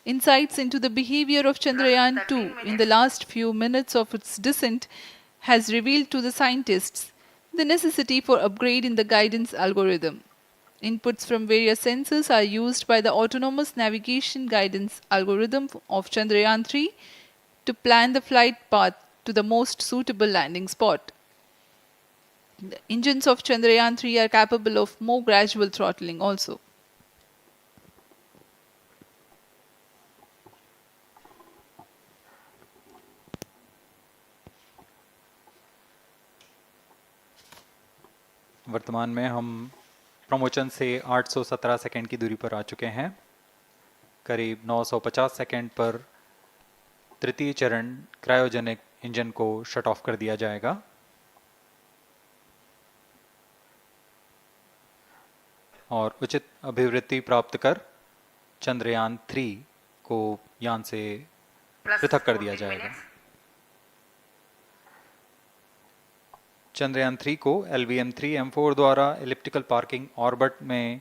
Insights into the behavior of Chandrayaan-2 in the last few minutes of its descent has revealed to the scientists the necessity for upgrade in the guidance algorithm. Inputs from various sensors are used by the autonomous navigation guidance algorithm of Chandrayaan-3 to plan the flight path to the most suitable landing spot. The engines of Chandrayaan-3 are capable of more gradual throttling also. वर्तमान में हम promotion से 817 second की दूरी पर आ चुके हैं। करीब 950 सेकंड पर तृतीय चरण क्रायोजेनिक इंजन को शट ऑफ कर दिया जाएगा। और उचित अभिवृद्धि प्राप्त कर चंद्रयान-3 को यान से पृथक कर दिया जाएगा। चंद्रयान-3 को LVM3-M4 द्वारा एलिप्टिकल पार्किंग ऑर्बिट में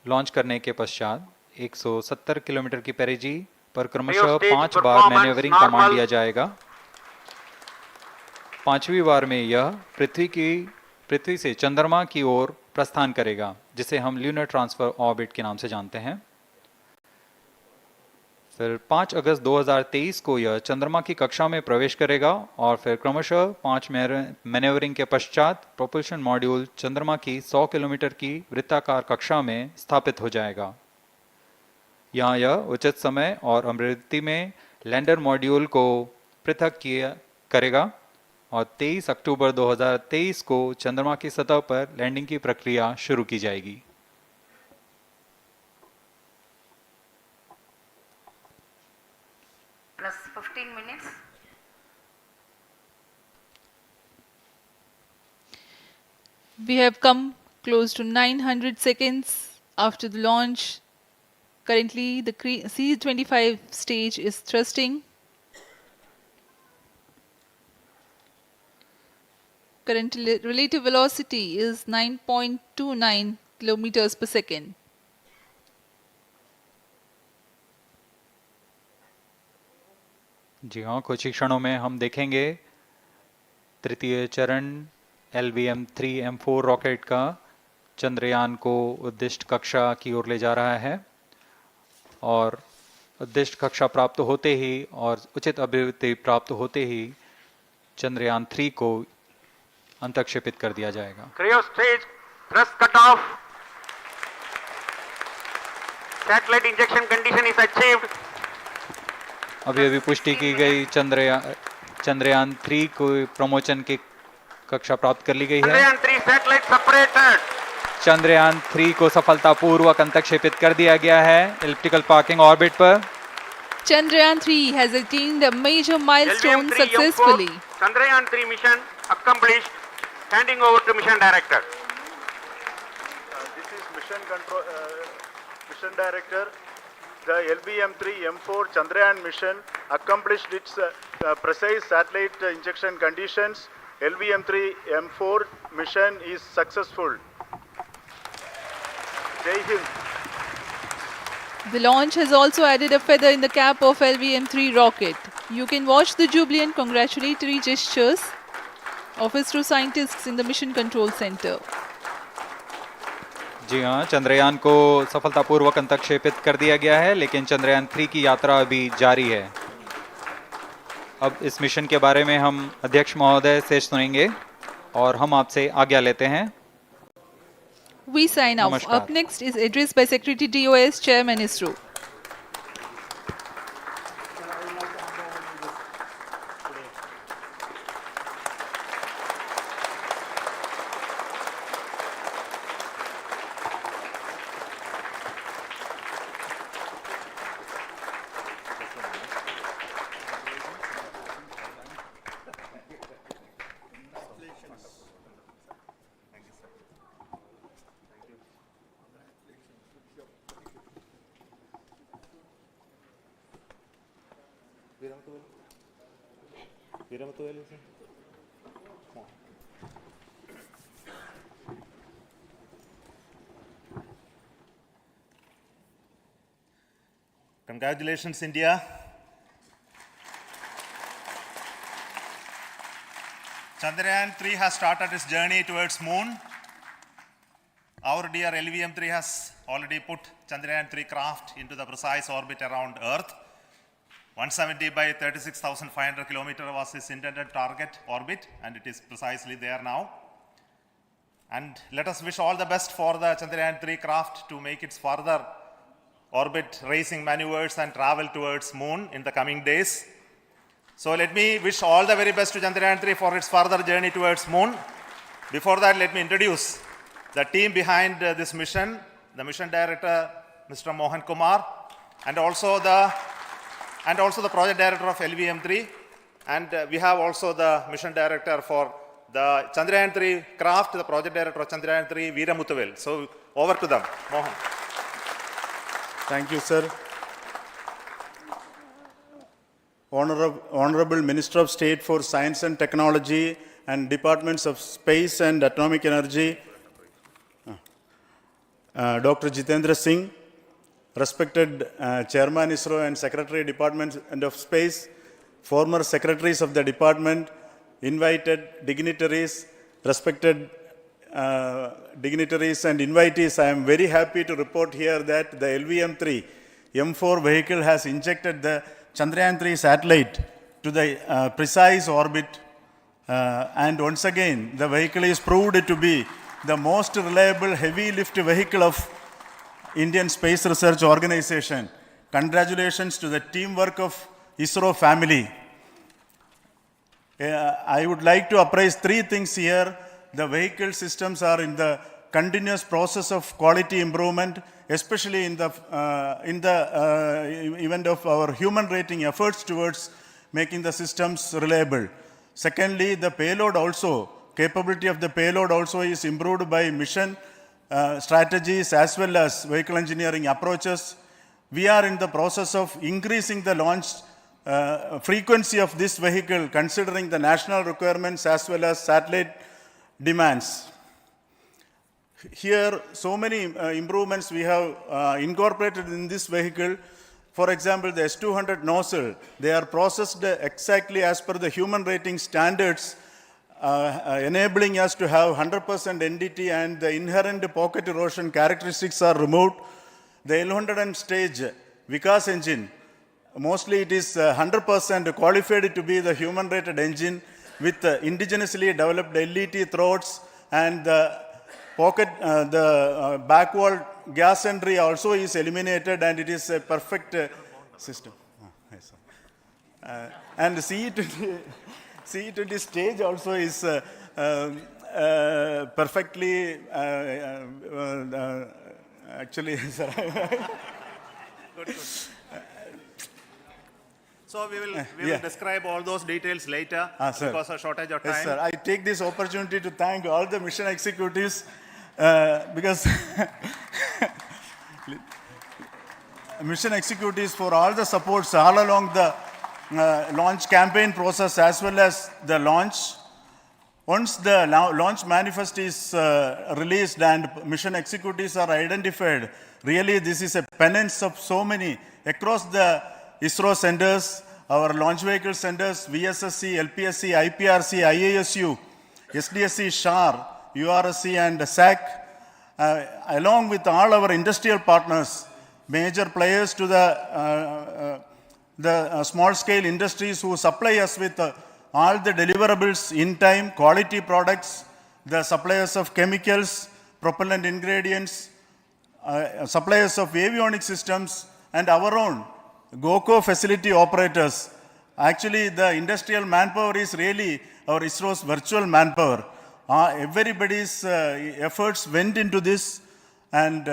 लॉन्च करने के पश्चात 170 किलोमीटर की पेरिजी पर क्रमशः 5 बार मैन्यूवरिंग कमांड दिया जाएगा। 5वीं बार में यह पृथ्वी से चंद्रमा की ओर प्रस्थान करेगा, जिसे हम ल्यूनर ट्रांसफर ऑर्बिट के नाम से जानते हैं। फिर 5 अगस्त 2023 को यह चंद्रमा की कक्षा में प्रवेश करेगा और फिर क्रमशः 5 मैन्यूवरिंग के पश्चात प्रोपल्शन मॉड्यूल चंद्रमा की 100 किलोमीटर की वृत्ताकार कक्षा में स्थापित हो जाएगा। यहाँ यह उचित समय और अभिवृद्धि में लैंडर मॉड्यूल को पृथक करेगा और 23 अक्टूबर 2023 को चंद्रमा की सतह पर लैंडिंग की प्रक्रिया शुरू की जाएगी। Plus 15 minutes. We have come close to 900 seconds after the launch. Currently, the C-25 stage is thrusting. Current relative velocity is 9.29 kilometers per second. जी हाँ, कुछ ही क्षणों में हम देखेंगे तृतीय चरण LVM3-M4 रॉकेट का चंद्रयान को उद्दिष्ट कक्षा की ओर ले जा रहा है और उद्दिष्ट कक्षा प्राप्त होते ही और उचित अभिवृद्धि प्राप्त होते ही चंद्रयान 3 को अंतक्षेपित कर दिया जाएगा। Cryo stage thrust cutoff. Satellite injection condition is achieved. अभी पुष्टि की गई चंद्रयान 3 को प्रमोशन की कक्षा प्राप्त कर ली गई है। Chandrayaan 3 satellite separated. चंद्रयान 3 को सफलतापूर्वक अंतक्षेपित कर दिया गया है एलिप्टिकल पार्किंग ऑर्बिट पर। Chandrayaan-3 has attained a major milestone successfully. Chandrayaan-3 mission accomplished. Handing over to mission director. This is mission control, mission director. The LVM3-M4 Chandrayaan mission accomplished its precise satellite injection conditions. LVM3-M4 mission is successful. Jai Hind. The launch has also added a feather in the cap of LVM3 rocket. You can watch the jubilant congratulatory gestures of ISRO scientists in the Mission Control Center. जी हाँ, चंद्रयान को सफलतापूर्वक अंतक्षेपित कर दिया गया है, लेकिन चंद्रयान 3 की यात्रा अभी जारी है। अब इस मिशन के बारे में हम अध्यक्ष महोदय से सुनेंगे और हम आपसे आज्ञा लेते हैं। We sign off. Up next is address by Secretary DOS, Chairman ISRO. Congratulations, India. Chandrayaan-3 has started its journey towards moon. Our dear LVM-3 has already put Chandrayaan-3 craft into the precise orbit around Earth. 170 by 36,500 kilometers was its intended target orbit, and it is precisely there now. And let us wish all the best for the Chandrayaan-3 craft to make its further orbit racing maneuvers and travel towards moon in the coming days. So let me wish all the very best to Chandrayaan-3 for its further journey towards moon. Before that, let me introduce the team behind this mission, the mission director, Mr. Mohan Kumar, and also the project director of LVM3, and we have also the mission director for the Chandrayaan-3 craft, the project director of Chandrayaan-3, Veera Muthavel. So over to them, Mohan. Thank you, sir. Honorable Minister of State for Science and Technology and Departments of Space and Atomic Energy, Dr. Jitendra Singh, respected Chairman ISRO and Secretary Department of Space, former secretaries of the department, invited dignitaries, respected dignitaries and invitees, I am very happy to report here that the LVM3-M4 vehicle has injected the Chandrayaan-3 satellite to the precise orbit, and once again the vehicle is proved to be the most reliable heavy lift vehicle of Indian Space Research Organization. Congratulations to the teamwork of ISRO family. I would like to appraise three things here. The vehicle systems are in the continuous process of quality improvement, especially in the event of our human rating efforts towards making the systems reliable. Secondly, the payload also capability of the payload also is improved by mission strategies as well as vehicle engineering approaches. We are in the process of increasing the launch frequency of this vehicle considering the national requirements as well as satellite demands. Here, so many improvements we have incorporated in this vehicle. For example, the S200 nozzle, they are processed exactly as per the human rating standards, enabling us to have 100% NDT, and the inherent pocket erosion characteristics are removed. The L100 stage Vikas engine, mostly it is 100% qualified to be the human rated engine with indigenously developed LET throats, and the pocket, the backward gas entry also is eliminated, and it is a perfect system. And the CE20 stage also is perfectly, actually, sir. Good. So we will describe all those details later because of shortage of time. Yes, sir. I take this opportunity to thank all the mission executives because mission executives for all the supports all along the launch campaign process as well as the launch. Once the launch manifest is released and mission executives are identified, really this is a penance of so many across the ISRO centers, our launch vehicle centers, VSSC, LPSC, IPRC, IASU, SDSC, SHAR, URSC and SAC, along with all our industrial partners, major players to the small-scale industries who supply us with all the deliverables in time, quality products, the suppliers of chemicals, propellant ingredients, suppliers of avionics systems, and our own GOCO facility operators. Actually, the industrial manpower is really our ISRO's virtual manpower. Everybody's efforts went into this, and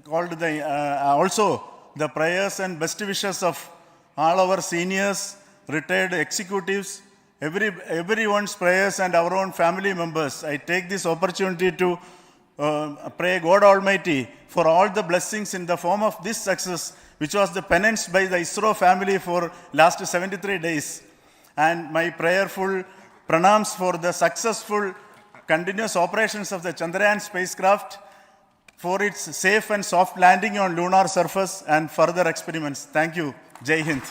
also the prayers and best wishes of all our seniors, retired executives, everyone's prayers and our own family members. I take this opportunity to pray God Almighty for all the blessings in the form of this success, which was the penance by the ISRO family for last 73 days. And my prayerful pranams for the successful continuous operations of the Chandrayaan spacecraft, for its safe and soft landing on lunar surface and further experiments. Thank you. Jai Hind.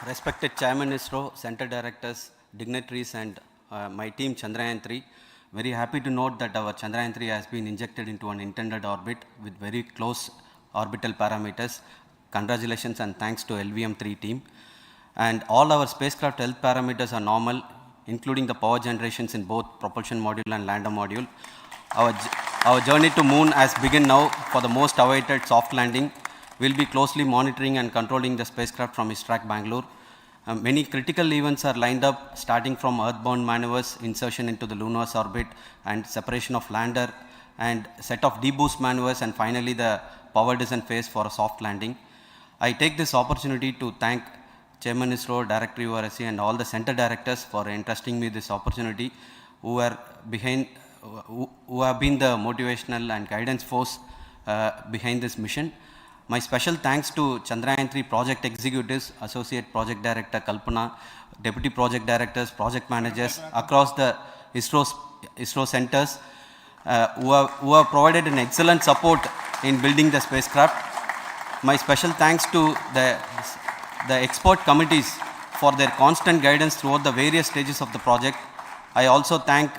Respected Chairman ISRO, Center Directors, dignitaries and my team Chandrayaan-3, very happy to note that our Chandrayaan-3 has been injected into an intended orbit with very close orbital parameters. Congratulations and thanks to LVM3 team. And all our spacecraft health parameters are normal, including the power generations in both propulsion module and lander module. Our journey to moon has begun now for the most awaited soft landing. We'll be closely monitoring and controlling the spacecraft from ISRAC Bangalore. Many critical events are lined up, starting from earthbound maneuvers, insertion into the lunar orbit, and separation of lander, and set of deboost maneuvers, and finally the power descent phase for a soft landing. I take this opportunity to thank Chairman ISRO, Director URSC, and all the center directors for entrusting me this opportunity, who have been the motivational and guidance force behind this mission. My special thanks to Chandrayaan-3 project executives, Associate Project Director Kalpana, Deputy Project Directors, Project Managers across the ISRO centers who have provided an excellent support in building the spacecraft. My special thanks to the expert committees for their constant guidance throughout the various stages of the project. I also thank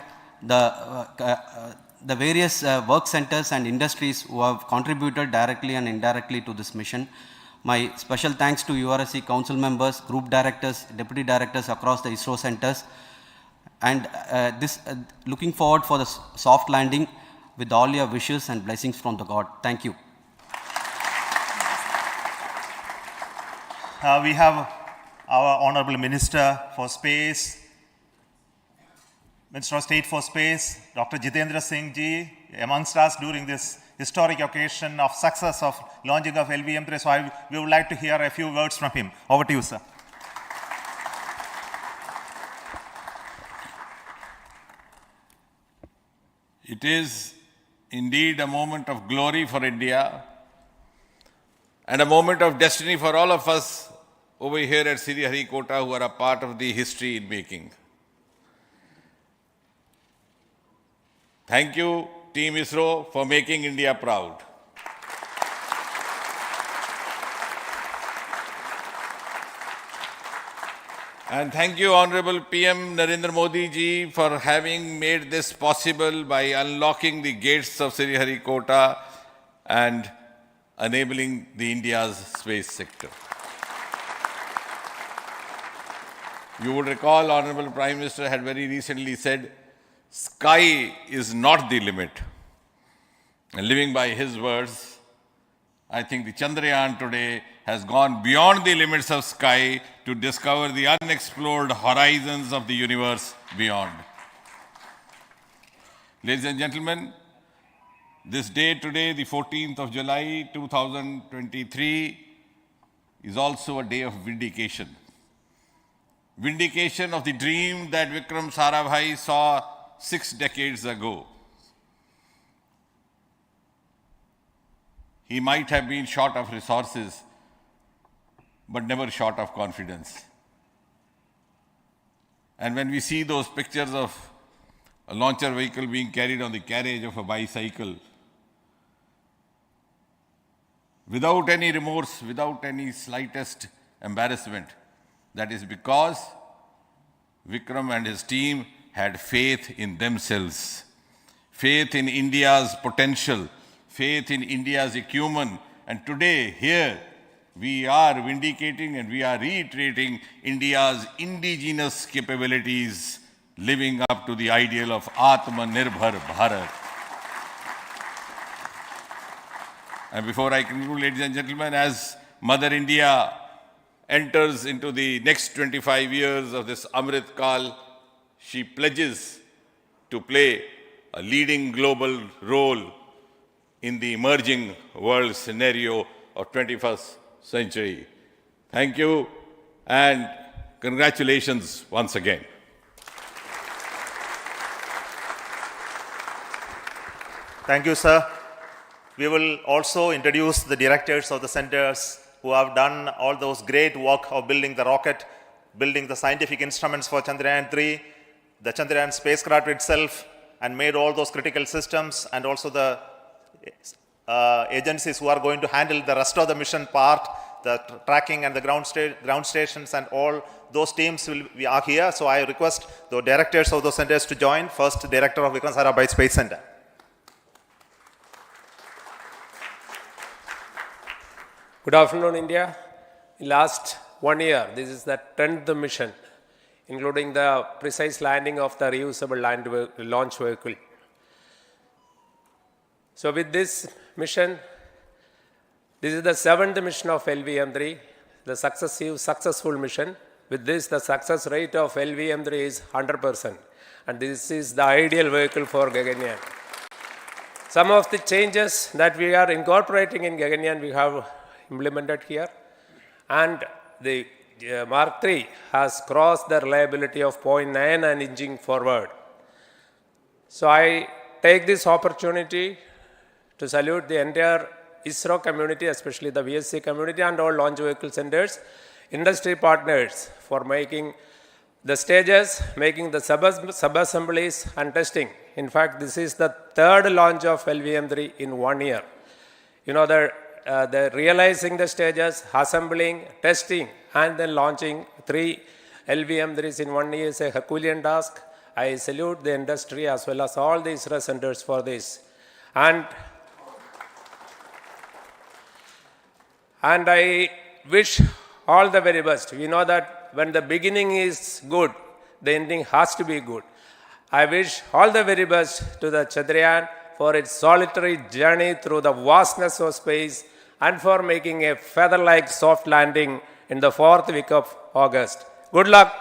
the various work centers and industries who have contributed directly and indirectly to this mission. My special thanks to URSC council members, group directors, deputy directors across the ISRO centers, and looking forward for the soft landing with all your wishes and blessings from the God. Thank you. We have our Honorable Minister for Space, Minister of State for Space, Dr. Jitendra Singh ji, amongst us during this historic occasion of success of launching of LVM3. So we would like to hear a few words from him. Over to you, sir. It is indeed a moment of glory for India and a moment of destiny for all of us over here at Sriharikota who are a part of the history in making. Thank you, Team ISRO, for making India proud. And thank you, Honorable PM Narendra Modi ji, for having made this possible by unlocking the gates of Sriharikota and enabling the India's space sector. You would recall, Honorable Prime Minister had very recently said, sky is not the limit. And living by his words, I think the Chandrayaan today has gone beyond the limits of sky to discover the unexplored horizons of the universe beyond. Ladies and gentlemen, this day today, the 14th of July 2023, is also a day of vindication. Vindication of the dream that Vikram Sarabhai saw 6 decades ago. He might have been short of resources, but never short of confidence. And when we see those pictures of a launcher vehicle being carried on the carriage of a bicycle, without any remorse, without any slightest embarrassment, that is because Vikram and his team had faith in themselves, faith in India's potential, faith in India's acumen. And today, here, we are vindicating and we are reiterating India's indigenous capabilities, living up to the ideal of Atmanirbhar Bharat. And before I conclude, ladies and gentlemen, as Mother India enters into the next 25 years of this Amrit Kal, she pledges to play a leading global role in the emerging world scenario of 21st century. Thank you and congratulations once again. Thank you, sir. We will also introduce the directors of the centers who have done all those great work of building the rocket, building the scientific instruments for Chandrayaan-3, the Chandrayaan spacecraft itself, and made all those critical systems, and also the agencies who are going to handle the rest of the mission part, the tracking and the ground stations, and all those teams are here. So I request the directors of those centers to join. First, Director of Vikram Sarabhai Space Center. Good afternoon, India. In last 1 year, this is the 10th mission, including the precise landing of the reusable launch vehicle. So with this mission, this is the 7th mission of LVM3, the successful mission. With this, the success rate of LVM3 is 100%. And this is the ideal vehicle for Gaganyaan. Some of the changes that we are incorporating in Gaganyaan, we have implemented here. And the Mark III has crossed the reliability of 0.9 and inching forward. So I take this opportunity to salute the entire ISRO community, especially the VSC community and all launch vehicle centers, industry partners for making the stages, making the sub-assemblies and testing. In fact, this is the 3rd launch of LVM3 in 1 year. You know, the realizing the stages, assembling, testing, and then launching 3 LVM3s in 1 year is a Herculean task. I salute the industry as well as all the ISRO centers for this. And I wish all the very best. We know that when the beginning is good, the ending has to be good. I wish all the very best to the Chandrayaan for its solitary journey through the vastness of space and for making a feather-like soft landing in the 4th week of August. Good luck.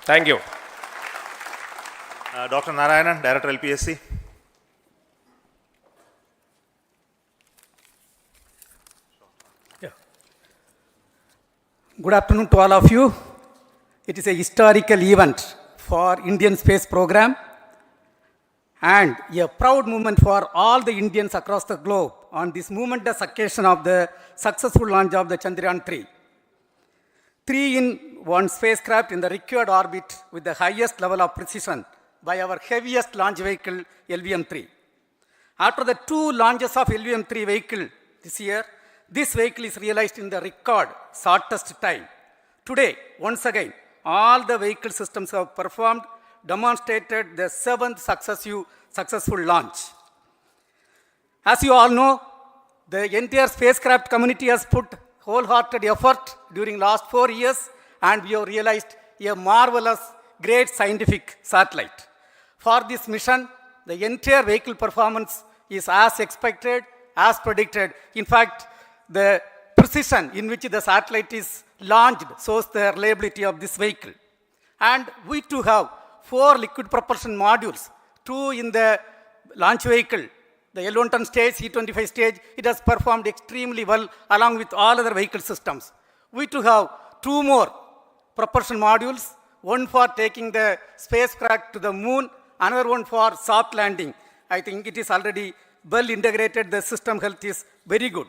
Thank you. Dr. Narayanan, Director LPSC. Good afternoon to all of you. It is a historical event for Indian space program. and a proud moment for all the Indians across the globe on this momentous occasion of the successful launch of the Chandrayaan-3. 3-in-1 spacecraft in the required orbit with the highest level of precision by our heaviest launch vehicle, LVM3. After the 2 launches of LVM3 vehicle this year, this vehicle is realized in the record shortest time. Today, once again, all the vehicle systems have performed, demonstrated the 7th successful launch. As you all know, the entire spacecraft community has put wholehearted effort during last 4 years, and we have realized a marvelous, great scientific satellite. For this mission, the entire vehicle performance is as expected, as predicted. In fact, the precision in which the satellite is launched shows the reliability of this vehicle. And we too have 4 liquid propulsion modules, 2 in the launch vehicle. The L110 stage, C25 stage, it has performed extremely well along with all other vehicle systems. We too have 2 more propulsion modules, one for taking the spacecraft to the moon, another one for soft landing. I think it is already well integrated, the system health is very good.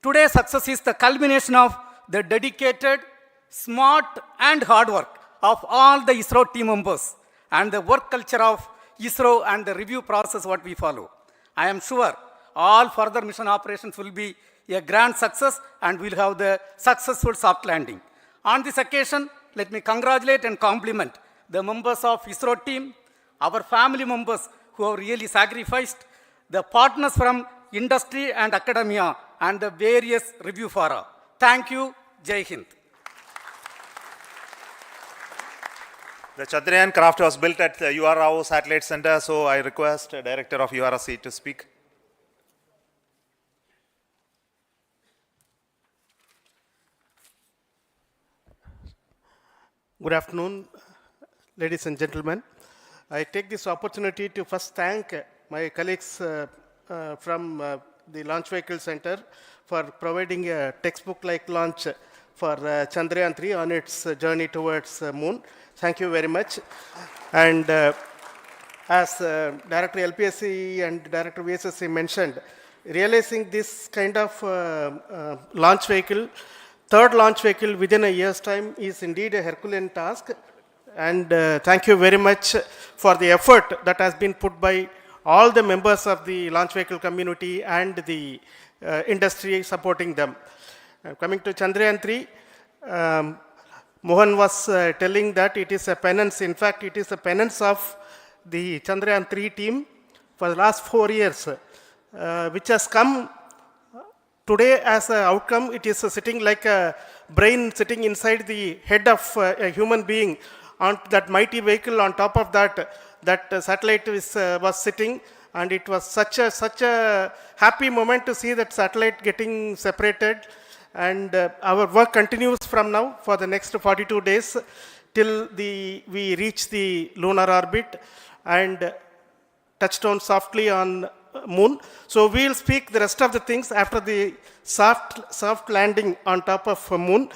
Today's success is the culmination of the dedicated, smart and hard work of all the ISRO team members and the work culture of ISRO and the review process what we follow. I am sure all further mission operations will be a grand success and we'll have the successful soft landing. On this occasion, let me congratulate and compliment the members of ISRO team, our family members who have really sacrificed, the partners from industry and academia, and the various review fora. Thank you. Jai Hind. The Chandrayaan craft was built at the UR Rao Satellite Center, so I request the Director of URC to speak. Good afternoon, ladies and gentlemen. I take this opportunity to first thank my colleagues from the Launch Vehicle Center for providing a textbook-like launch for Chandrayaan-3 on its journey towards moon. Thank you very much. And as Director LPSC and Director VSSC mentioned, realizing this kind of launch vehicle, third launch vehicle within a year's time is indeed a Herculean task. And thank you very much for the effort that has been put by all the members of the launch vehicle community and the industry supporting them. Coming to Chandrayaan-3, Mohan was telling that it is a penance. In fact, it is a penance of the Chandrayaan-3 team for the last 4 years, which has come today as an outcome. It is sitting like a brain sitting inside the head of a human being on that mighty vehicle. On top of that, that satellite was sitting, and it was such a happy moment to see that satellite getting separated. And our work continues from now for the next 42 days till we reach the lunar orbit and touchdown softly on moon. So we'll speak the rest of the things after the soft landing on top of moon.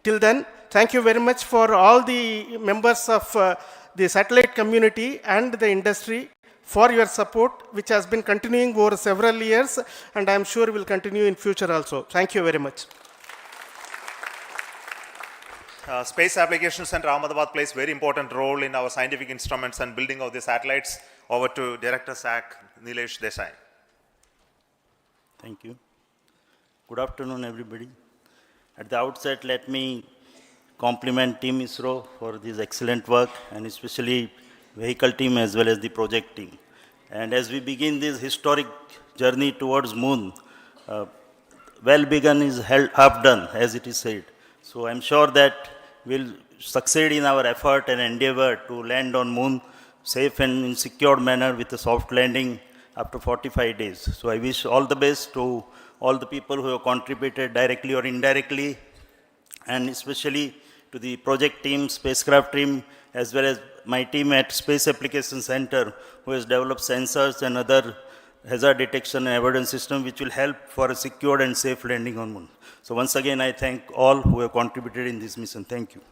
Till then, thank you very much for all the members of the satellite community and the industry for your support, which has been continuing over several years, and I'm sure will continue in future also. Thank you very much. Space Applications Center Ahmedabad plays very important role in our scientific instruments and building of the satellites. Over to Director SAC, Nilesh Desai. Thank you. Good afternoon, everybody. At the outset, let me compliment Team ISRO for this excellent work, and especially vehicle team as well as the project team. And as we begin this historic journey towards moon, well begun is half done, as it is said. So I'm sure that we'll succeed in our effort and endeavor to land on moon safe and in secured manner with a soft landing after 45 days. So I wish all the best to all the people who have contributed directly or indirectly, and especially to the project team, spacecraft team, as well as my team at Space Application Center, who has developed sensors and other hazard detection and avoidance system, which will help for a secured and safe landing on moon. So once again, I thank all who have contributed in this mission. Thank you.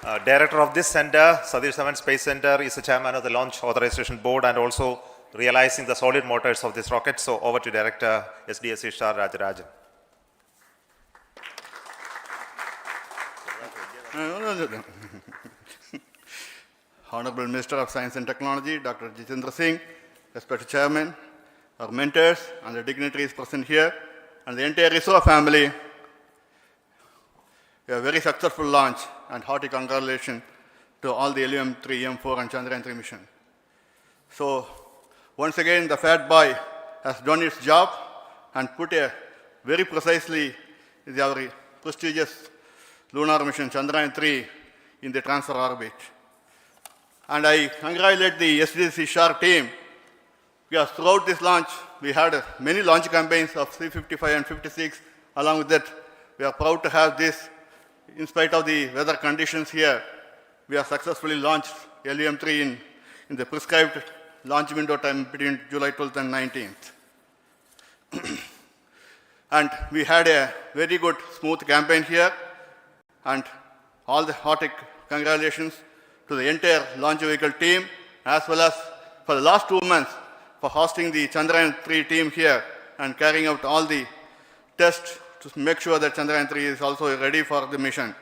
Director of this center, Satish Dhawan Space Center, is the chairman of the Launch Authorization Board and also realizing the solid motors of this rocket. So over to Director SDSC Star Rajarajan. Honorable Minister of Science and Technology, Dr. Jitendra Singh, respected Chairman, our mentors and the dignitaries present here, and the entire ISRO family, a very successful launch and hearty congratulations to all the LVM3-M4 and Chandrayaan-3 mission. So, once again, the Fat Boy has done its job and put a very precisely our prestigious lunar mission Chandrayaan-3 in the transfer orbit. And I congratulate the SDSC SHAR team because throughout this launch, we had many launch campaigns of 355 and 56. Along with that, we are proud to have this. In spite of the weather conditions here, we have successfully launched LVM3 in the prescribed launch window time between July 12th and 19th. And we had a very good, smooth campaign here. And all the hearty congratulations to the entire launch vehicle team, as well as for the last 2 months for hosting the Chandrayaan-3 team here and carrying out all the tests to make sure that Chandrayaan-3 is also ready for the mission.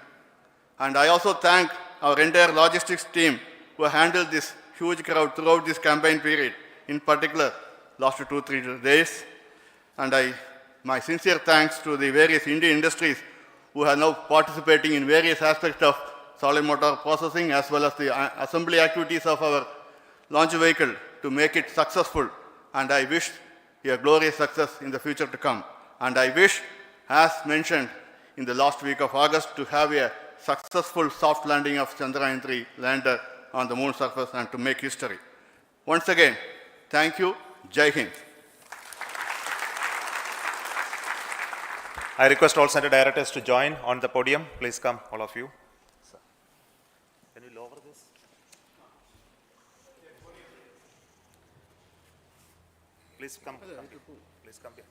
And I also thank our entire logistics team who handled this huge crowd throughout this campaign period, in particular last 2-3 days. And my sincere thanks to the various Indian industries who are now participating in various aspects of solid motor processing as well as the assembly activities of our launch vehicle to make it successful. And I wish a glorious success in the future to come. And I wish, as mentioned in the last week of August, to have a successful soft landing of Chandrayaan-3 lander on the moon surface and to make history. Once again, thank you. Jai Hind. I request all center directors to join on the podium. Please come, all of you. Can you lower this? Please come. Please come here.